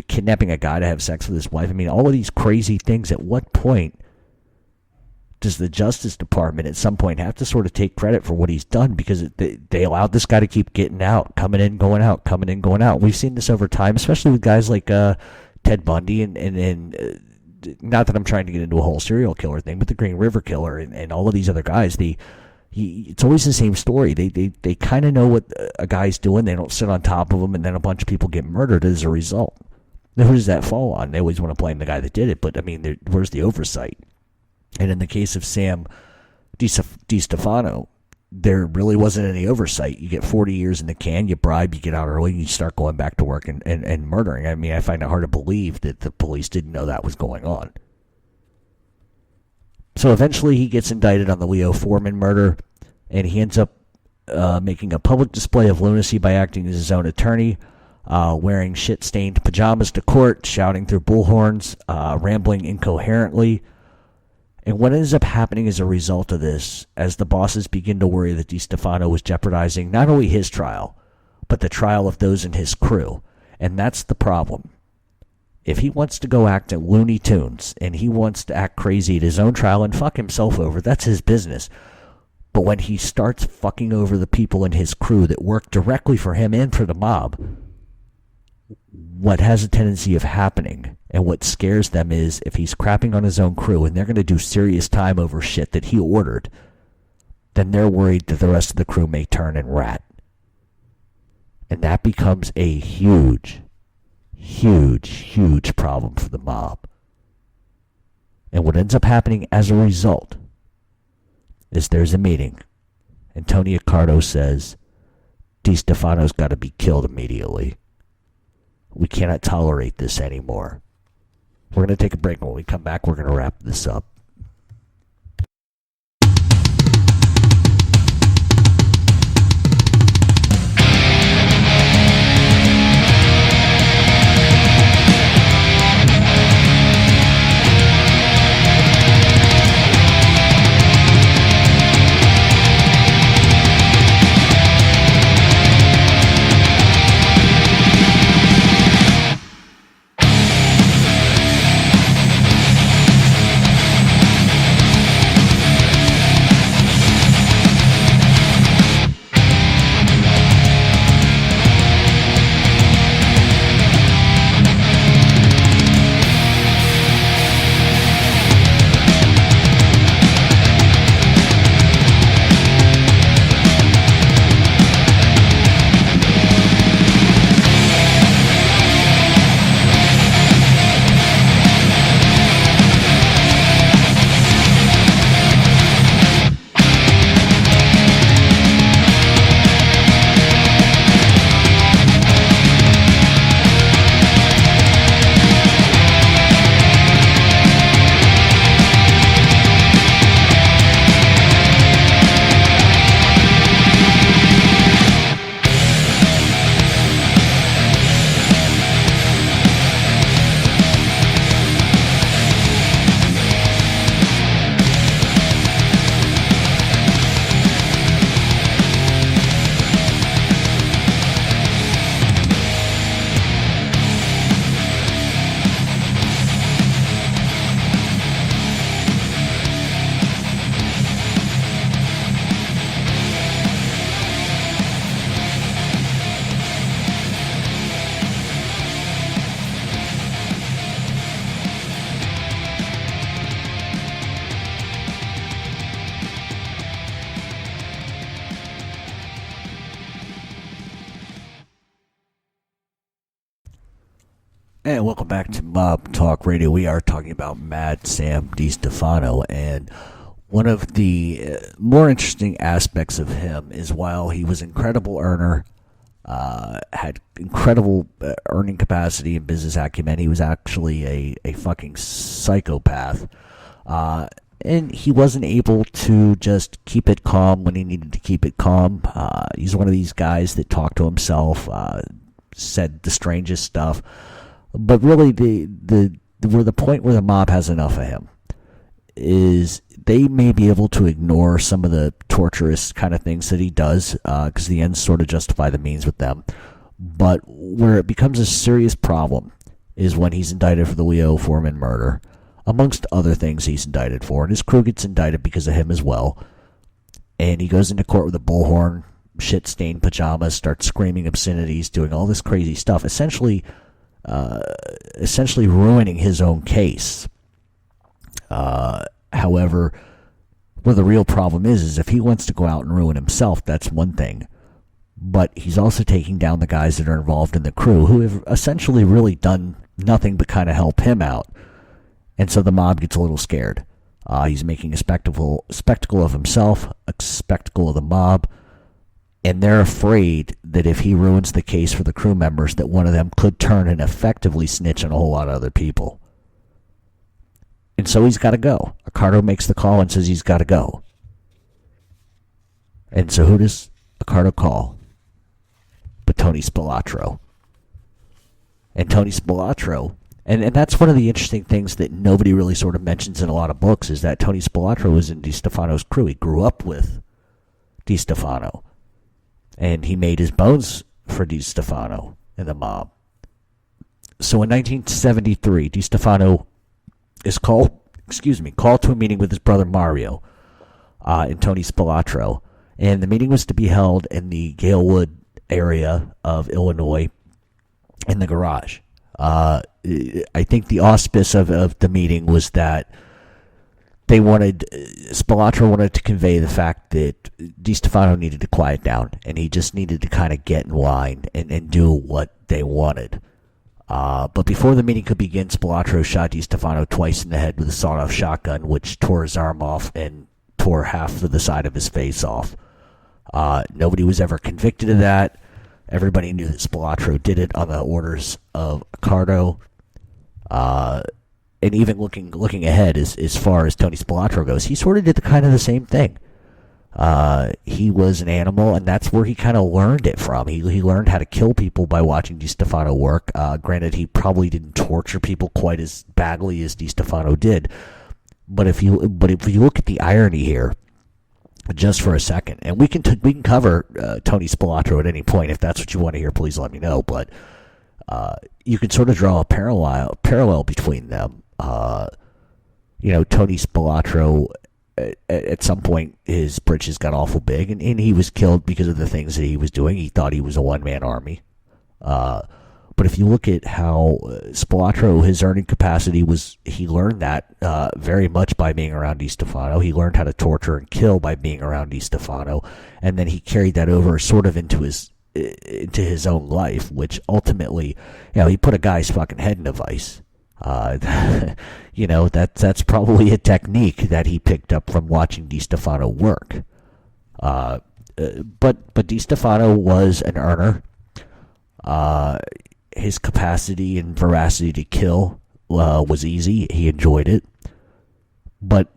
kidnapping a guy to have sex with his wife. I mean, all of these crazy things. At what point does the Justice Department at some point have to sort of take credit for what he's done? Because they allowed this guy to keep getting out, coming in, going out, coming in, going out. We've seen this over time, especially with guys like Ted Bundy and not that I'm trying to get into a whole serial killer thing, but the Green River Killer and all of these other guys. It's always the same story. They kind of know what a guy's doing. They don't sit on top of him, and then a bunch of people get murdered as a result. Now, who does that fall on? They always want to blame the guy that did it, but I mean, where's the oversight? And in the case of Sam Destefano, there really wasn't any oversight. You get 40 years in the can, you bribe, you get out early, and you start going back to work and murdering. I mean, I find it hard to believe that the police didn't know that was going on. So eventually he gets indicted on the Leo Foreman murder, and he ends up making a public display of lunacy by acting as his own attorney, wearing shit-stained pajamas to court, shouting through bullhorns, rambling incoherently. And what ends up happening as a result of this, as the bosses begin to worry that Destefano was jeopardizing not only his trial, but the trial of those in his crew. And that's the problem. If he wants to go act at Looney Tunes, and he wants to act crazy at his own trial and fuck himself over, that's his business. But when he starts fucking over the people in his crew that work directly for him and for the mob, what has a tendency of happening, and what scares them, is if he's crapping on his own crew and they're going to do serious time over shit that he ordered, then they're worried that the rest of the crew may turn and rat. And that becomes a huge, huge, huge problem for the mob. And what ends up happening as a result is there's a meeting, and Tony Accardo says, Destefano's got to be killed immediately. We cannot tolerate this anymore. We're going to take a break, and when we come back, we're going to wrap this up. And welcome back to Mob Talk Radio. We are talking about Mad Sam Destefano, and one of the more interesting aspects of him is while he was an incredible earner, had incredible earning capacity and business acumen, he was actually a fucking psychopath. And he wasn't able to just keep it calm when he needed to keep it calm. He's one of these guys that talked to himself, said the strangest stuff. But really, the point where the mob has enough of him is they may be able to ignore some of the torturous kind of things that he does, because the ends sort of justify the means with them. But where it becomes a serious problem is when he's indicted for the Leo Foreman murder, amongst other things he's indicted for. And his crew gets indicted because of him as well. And he goes into court with a bullhorn, shit-stained pajamas, starts screaming obscenities, doing all this crazy stuff, essentially ruining his own case. However, where the real problem is if he wants to go out and ruin himself, that's one thing. But he's also taking down the guys that are involved in the crew, who have essentially really done nothing but kind of help him out. And so the mob gets a little scared. He's making a spectacle of himself, a spectacle of the mob, and they're afraid that if he ruins the case for the crew members, that one of them could turn and effectively snitch on a whole lot of other people. And so he's got to go. Accardo makes the call and says he's got to go. And so who does Accardo call? But Tony Spilotro. And Tony Spilotro, and that's one of the interesting things that nobody really sort of mentions in a lot of books, is that Tony Spilotro was in Destefano's crew. He grew up with Destefano. And he made his bones for Destefano and the mob. So in 1973, Destefano is called to a meeting with his brother Mario and Tony Spilotro. And the meeting was to be held in the Galewood area of Illinois in the garage. I think the auspice of the meeting was that Spilotro wanted to convey the fact that Destefano needed to quiet down, and he just needed to kind of get in line and do what they wanted. But before the meeting could begin, Spilotro shot Destefano twice in the head with a sawed-off shotgun, which tore his arm off and tore half of the side of his face off. Nobody was ever convicted of that. Everybody knew that Spilotro did it on the orders of Accardo. And even looking ahead as far as Tony Spilotro goes, he sort of did the same thing. He was an animal, and that's where he kind of learned it from. He learned how to kill people by watching Destefano work. Granted, he probably didn't torture people quite as badly as Destefano did. But if you look at the irony here, just for a second, and we can cover Tony Spilotro at any point if that's what you want to hear. Please let me know. But you can sort of draw a parallel between them. Tony Spilotro, at some point, his britches got awful big, and he was killed because of the things that he was doing. He thought he was a one-man army. But if you look at how Spilotro, his earning capacity he learned that very much by being around Destefano. He learned how to torture and kill by being around Destefano, and then he carried that over sort of into his own life, which ultimately, he put a guy's fucking head in a vice. That's probably a technique that he picked up from watching Destefano work. But Destefano was an earner. His capacity and veracity to kill was easy. He enjoyed it. But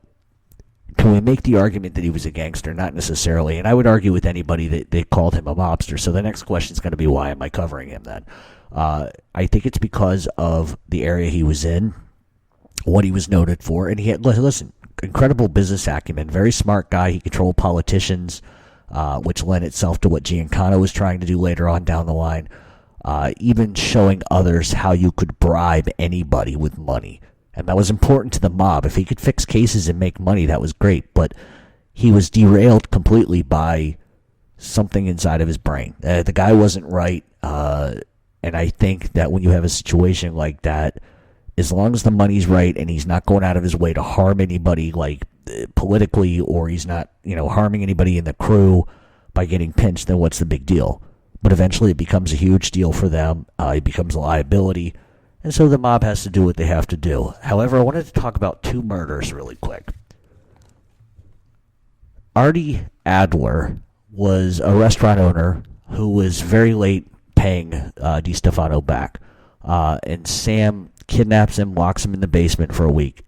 can we make the argument that he was a gangster? Not necessarily. And I would argue with anybody that they called him a mobster. So the next question is going to be, why am I covering him then? I think it's because of the area he was in, what he was noted for. And he had, incredible business acumen, very smart guy. He controlled politicians, which lent itself to what Giancana was trying to do later on down the line. Even showing others how you could bribe anybody with money. And that was important to the mob. If he could fix cases and make money, that was great. But he was derailed completely by something inside of his brain. The guy wasn't right. And I think that when you have a situation like that, as long as the money's right and he's not going out of his way to harm anybody, politically, or he's not, harming anybody in the crew by getting pinched, then what's the big deal? But eventually it becomes a huge deal for them. It becomes a liability. And so the mob has to do what they have to do. However, I wanted to talk about two murders really quick. Artie Adler was a restaurant owner who was very late paying Destefano back. And Sam kidnaps him, locks him in the basement for a week.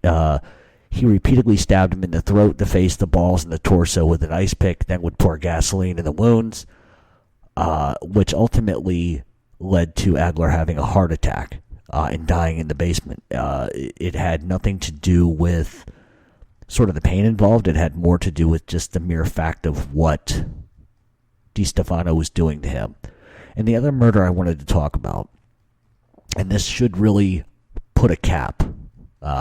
He repeatedly stabbed him in the throat, the face, the balls, and the torso with an ice pick, then would pour gasoline in the wounds, which ultimately led to Adler having a heart attack and dying in the basement. It had nothing to do with sort of the pain involved. It had more to do with just the mere fact of what Destefano was doing to him. And the other murder I wanted to talk about, and this should really put a cap,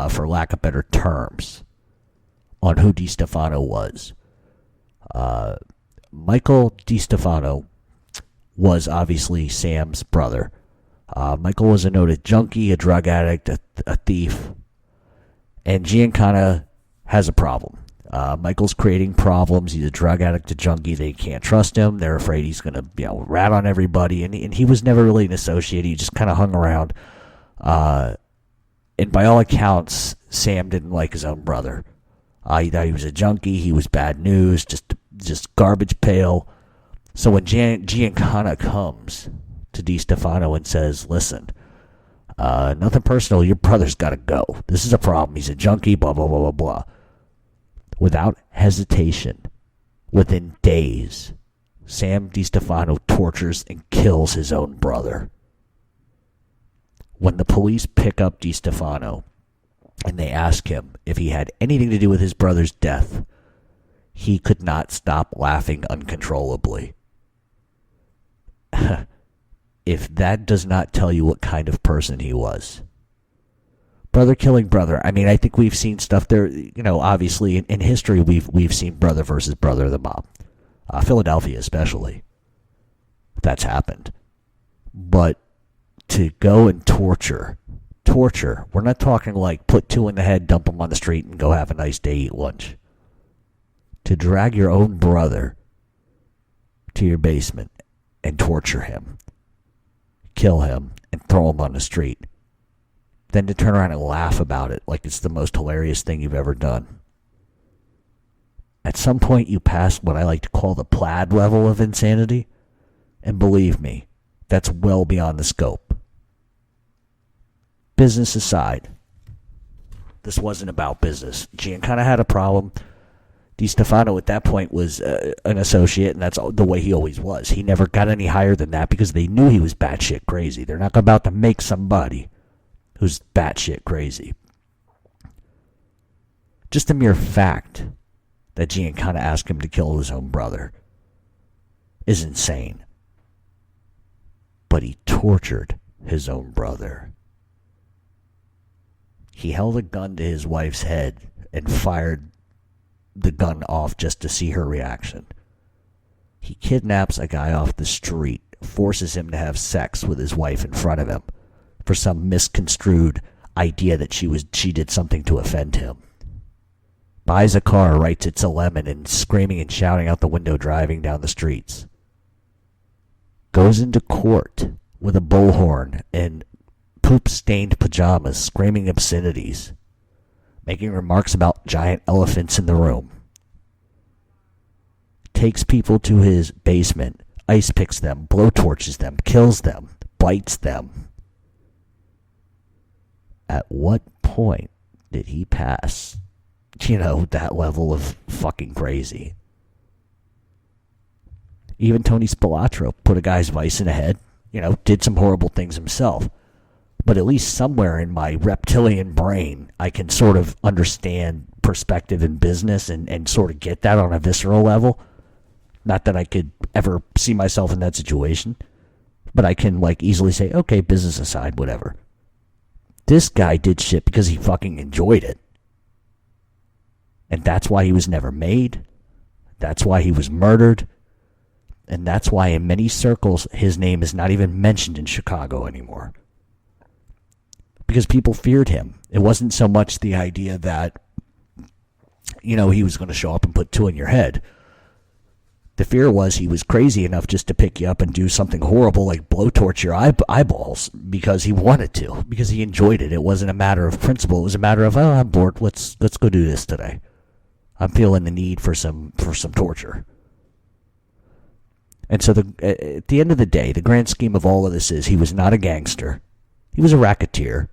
for lack of better terms, on who Destefano was. Michael Destefano was obviously Sam's brother. Michael was a noted junkie, a drug addict, a thief, and Giancana has a problem. Michael's creating problems. He's a drug addict, a junkie. They can't trust him. They're afraid he's going to, rat on everybody. And he was never really an associate. He just kind of hung around. And by all accounts, Sam didn't like his own brother. He thought he was a junkie. He was bad news, just garbage pail. So when Giancana comes to Destefano and says, listen, nothing personal, your brother's got to go. This is a problem. He's a junkie, blah, blah, blah, blah, blah. Without hesitation, within days, Sam Destefano tortures and kills his own brother. When the police pick up Destefano and they ask him if he had anything to do with his brother's death, he could not stop laughing uncontrollably. If that does not tell you what kind of person he was. Brother killing brother. I mean, I think we've seen stuff there, obviously in history we've seen brother versus brother of the mob. Philadelphia especially. That's happened. But to go and torture, we're not talking like put two in the head, dump them on the street, and go have a nice day, eat lunch. To drag your own brother to your basement and torture him, kill him, and throw him on the street. Then to turn around and laugh about it like it's the most hilarious thing you've ever done. At some point you pass what I like to call the plaid level of insanity, and believe me, that's well beyond the scope. Business aside, this wasn't about business. Giancana had a problem. Destefano at that point was an associate, and that's the way he always was. He never got any higher than that because they knew he was batshit crazy. They're not about to make somebody who's batshit crazy. Just the mere fact that Giancana asked him to kill his own brother is insane. But he tortured his own brother. He held a gun to his wife's head and fired the gun off just to see her reaction. He kidnaps a guy off the street, forces him to have sex with his wife in front of him for some misconstrued idea that she did something to offend him. Buys a car, writes it's a lemon, and screaming and shouting out the window driving down the streets. Goes into court with a bullhorn and poop-stained pajamas, screaming obscenities, making remarks about giant elephants in the room. Takes people to his basement, ice picks them, blowtorches them, kills them, bites them. At what point did he pass, that level of fucking crazy? Even Tony Spilotro put a guy's vice in the head, did some horrible things himself. But at least somewhere in my reptilian brain, I can sort of understand perspective in business and sort of get that on a visceral level. Not that I could ever see myself in that situation, but I can easily say, okay, business aside, whatever. This guy did shit because he fucking enjoyed it. And that's why he was never made. That's why he was murdered. And that's why in many circles his name is not even mentioned in Chicago anymore. Because people feared him. It wasn't so much the idea that, he was going to show up and put two in your head. The fear was he was crazy enough just to pick you up and do something horrible like blowtorch your eyeballs because he wanted to, because he enjoyed it. It wasn't a matter of principle. It was a matter of, I'm bored. Let's go do this today. I'm feeling the need for some torture. And so at the end of the day, the grand scheme of all of this is he was not a gangster. He was a racketeer.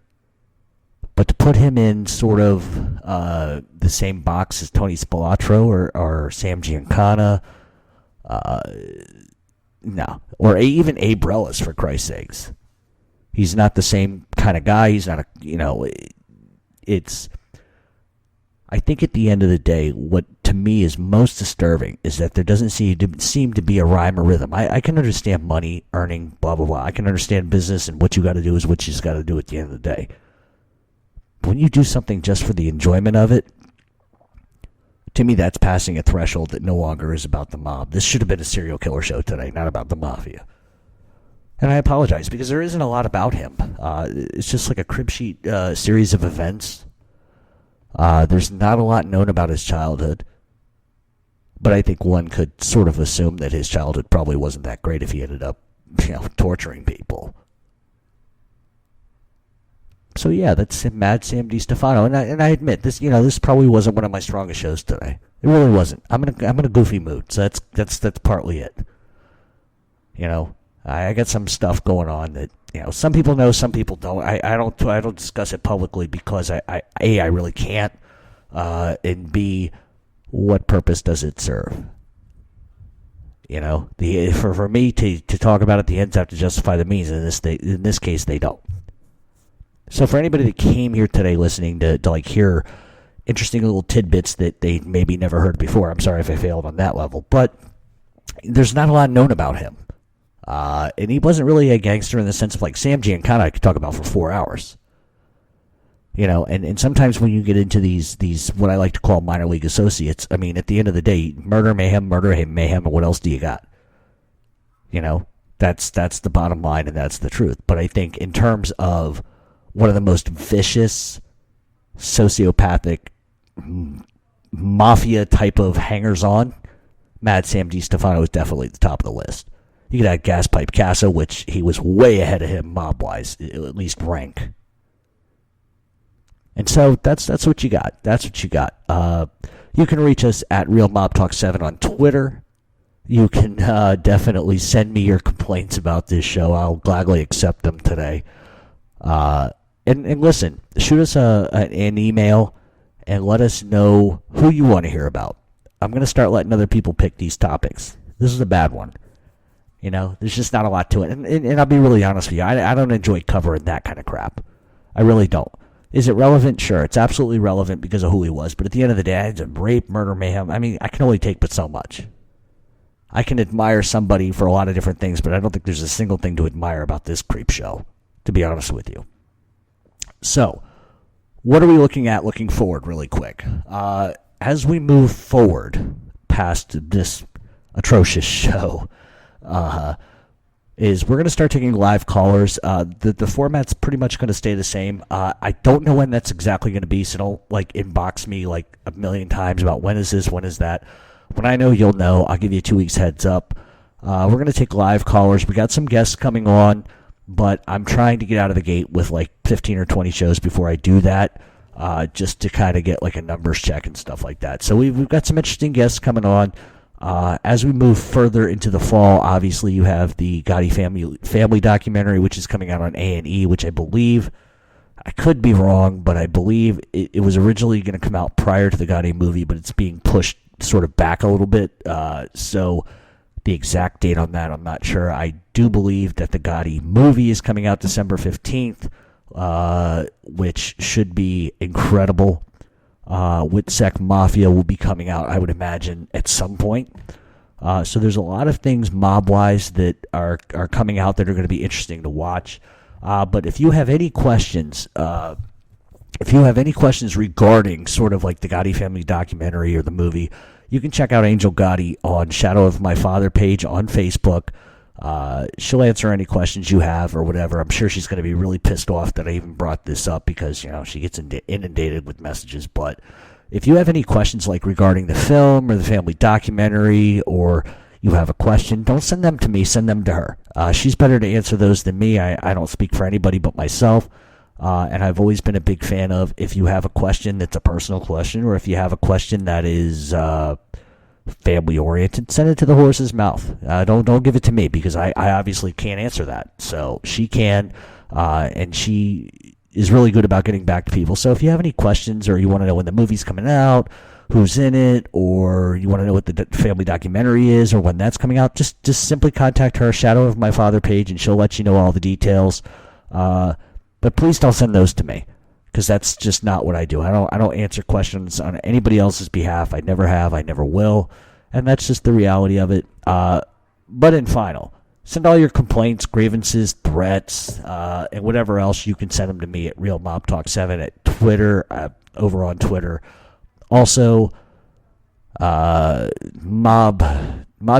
But to put him in sort of the same box as Tony Spilotro or Sam Giancana, no. Or even Abe Rellis, for Christ's sakes. He's not the same kind of guy. He's not a, it's... I think at the end of the day, what to me is most disturbing is that there doesn't seem to be a rhyme or rhythm. I can understand money, earning, blah, blah, blah. I can understand business, and what you got to do is what you just got to do at the end of the day. But when you do something just for the enjoyment of it, to me that's passing a threshold that no longer is about the mob. This should have been a serial killer show today, not about the mafia. And I apologize, because there isn't a lot about him. It's just like a crib sheet series of events. There's not a lot known about his childhood, but I think one could sort of assume that his childhood probably wasn't that great if he ended up, torturing people. So yeah, that's Mad Sam Destefano, and I admit this. This probably wasn't one of my strongest shows today. It really wasn't. I'm in a goofy mood, so that's partly it. I got some stuff going on that some people know, some people don't. I don't discuss it publicly because I really can't, and B, what purpose does it serve? For me to talk about it, the ends have to justify the means. In this case, they don't. So for anybody that came here today listening to hear interesting little tidbits that they maybe never heard before, I'm sorry if I failed on that level, but there's not a lot known about him. And he wasn't really a gangster in the sense of like Sam Giancana I could talk about for 4 hours. And sometimes when you get into these what I like to call minor league associates, I mean, at the end of the day, murder, mayhem, and what else do you got? That's the bottom line, and that's the truth. But I think in terms of one of the most vicious, sociopathic, mafia type of hangers-on, Mad Sam Destefano is definitely at the top of the list. You could add Gas Pipe Casa, which he was way ahead of him mob-wise, at least rank. And so that's what you got. That's what you got. You can reach us at Real Mob Talk 7 on Twitter. You can definitely send me your complaints about this show. I'll gladly accept them today. And listen, shoot us an email and let us know who you want to hear about. I'm going to start letting other people pick these topics. This is a bad one. There's just not a lot to it. And I'll be really honest with you. I don't enjoy covering that kind of crap. I really don't. Is it relevant? Sure. It's absolutely relevant because of who he was. But at the end of the day, it's a rape, murder, mayhem. I mean, I can only take but so much. I can admire somebody for a lot of different things, but I don't think there's a single thing to admire about this creep show, to be honest with you. So, what are we looking forward really quick? As we move forward past this atrocious show, is we're going to start taking live callers. The format's pretty much going to stay the same. I don't know when that's exactly going to be, so don't inbox me a million times about when is this, when is that. When I know, you'll know. I'll give you 2 weeks heads up. We're going to take live callers. We got some guests coming on, but I'm trying to get out of the gate with 15 or 20 shows before I do that, just to kind of get a numbers check and stuff like that. So we've got some interesting guests coming on. As we move further into the fall, obviously you have the Gotti family documentary, which is coming out on A&E, which I believe, I could be wrong, but I believe it was originally going to come out prior to the Gotti movie, but it's being pushed sort of back a little bit. So the exact date on that, I'm not sure. I do believe that the Gotti movie is coming out December 15th, which should be incredible. Witsec Mafia will be coming out, I would imagine, at some point. So there's a lot of things mob-wise that are coming out that are going to be interesting to watch. But if you have any questions, regarding sort of the Gotti family documentary or the movie, you can check out Angel Gotti on Shadow of My Father page on Facebook. She'll answer any questions you have or whatever. I'm sure she's going to be really pissed off that I even brought this up because, she gets inundated with messages. But if you have any questions regarding the film or the family documentary, or you have a question, don't send them to me, send them to her. She's better to answer those than me. I don't speak for anybody but myself. And I've always been a big fan of, if you have a question that's a personal question, or if you have a question that is family oriented, send it to the horse's mouth. Don't give it to me, because I obviously can't answer that. So she can, and she is really good about getting back to people. So if you have any questions, or you want to know when the movie's coming out, who's in it, or you want to know what the family documentary is, or when that's coming out, just simply contact her, Shadow of My Father page, and she'll let you know all the details. But please don't send those to me, because that's just not what I do. I don't answer questions on anybody else's behalf. I never have. I never will. And that's just the reality of it. But in final, send all your complaints, grievances, threats, and whatever else. You can send them to me at Real Mob Talk 7 at Twitter, over on Twitter. Also, Mob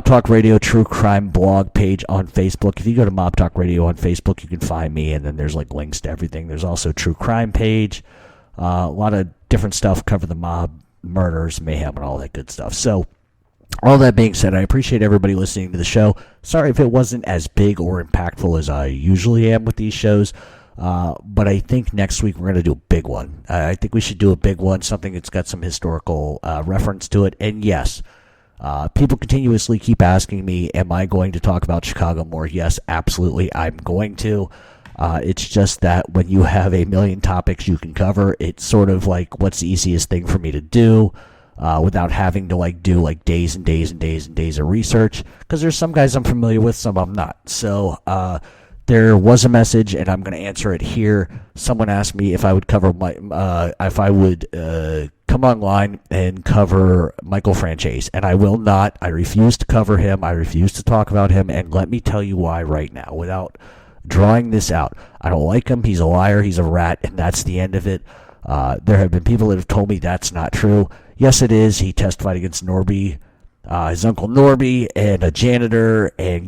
Talk Radio True Crime blog page on Facebook. If you go to Mob Talk Radio on Facebook, you can find me, and then there's like links to everything. There's also True Crime page. A lot of different stuff cover the mob, murders, mayhem, and all that good stuff. So, all that being said, I appreciate everybody listening to the show. Sorry if it wasn't as big or impactful as I usually am with these shows. But I think next week we're going to do a big one. I think we should do a big one, something that's got some historical reference to it. And yes, people continuously keep asking me, am I going to talk about Chicago more? Yes, absolutely, I'm going to. It's just that when you have a million topics you can cover, it's sort of like, what's the easiest thing for me to do without having to do days and days and days and days of research? Because there's some guys I'm familiar with, some I'm not. So, there was a message, and I'm going to answer it here. Someone asked me if I would cover if I would come online and cover Michael Franchese, and I will not. I refuse to cover him. I refuse to talk about him, and let me tell you why right now, without drawing this out. I don't like him. He's a liar. He's a rat, and that's the end of it. There have been people that have told me that's not true. Yes, it is. He testified against Norby, his uncle Norby, and a janitor, and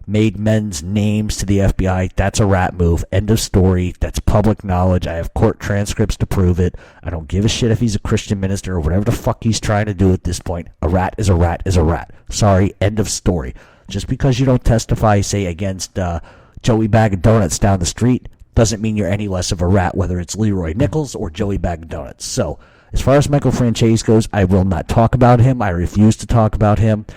made men's names to the FBI. That's a rat move. End of story. That's public knowledge. I have court transcripts to prove it. I don't give a shit if he's a Christian minister or whatever the fuck he's trying to do at this point. A rat is a rat is a rat. Sorry, end of story. Just because you don't testify, say, against Joey Bag of Donuts down the street, doesn't mean you're any less of a rat, whether it's Leroy Nichols or Joey Bag of Donuts. So, as far as Michael Franchese goes, I will not talk about him. I refuse to talk about him.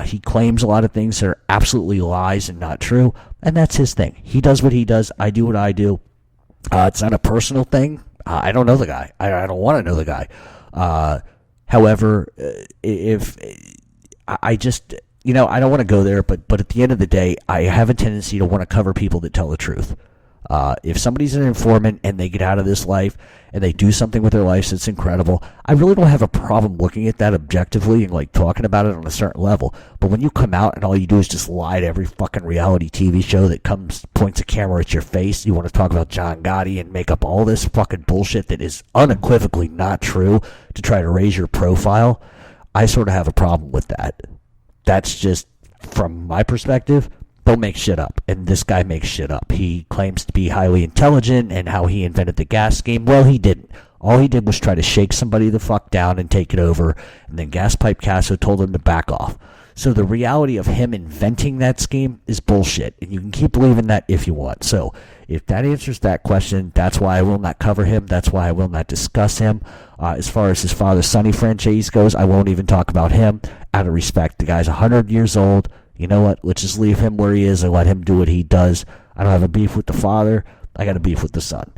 He claims a lot of things that are absolutely lies and not true, and that's his thing. He does what he does. I do what I do. It's not a personal thing. I don't know the guy. I don't want to know the guy. However, if I just, I don't want to go there, but at the end of the day, I have a tendency to want to cover people that tell the truth. If somebody's an informant and they get out of this life and they do something with their life that's incredible, I really don't have a problem looking at that objectively and talking about it on a certain level. But when you come out and all you do is just lie to every fucking reality TV show that points a camera at your face, you want to talk about John Gotti and make up all this fucking bullshit that is unequivocally not true to try to raise your profile, I sort of have a problem with that. That's just, from my perspective, don't make shit up. And this guy makes shit up. He claims to be highly intelligent and how he invented the gas scheme. Well, he didn't. All he did was try to shake somebody the fuck down and take it over, and then Gas Pipe Casso told him to back off. So the reality of him inventing that scheme is bullshit, and you can keep believing that if you want. So if that answers that question, that's why I will not cover him. That's why I will not discuss him. As far as his father, Sonny Franchese, goes, I won't even talk about him out of respect. The guy's 100 years old. You know what? Let's just leave him where he is and let him do what he does. I don't have a beef with the father. I got a beef with the son,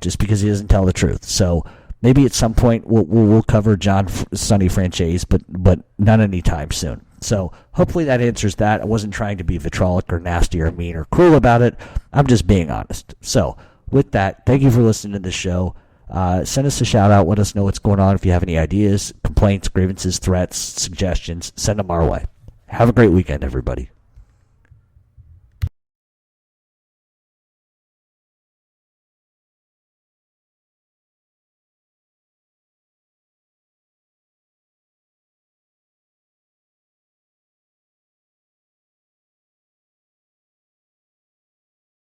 just because he doesn't tell the truth. So maybe at some point we'll cover Sonny Franchese, but not anytime soon. So hopefully that answers that. I wasn't trying to be vitriolic or nasty or mean or cruel about it. I'm just being honest. So with that, thank you for listening to the show. Send us a shout out. Let us know what's going on. If you have any ideas, complaints, grievances, threats, suggestions, send them our way. Have a great weekend, everybody.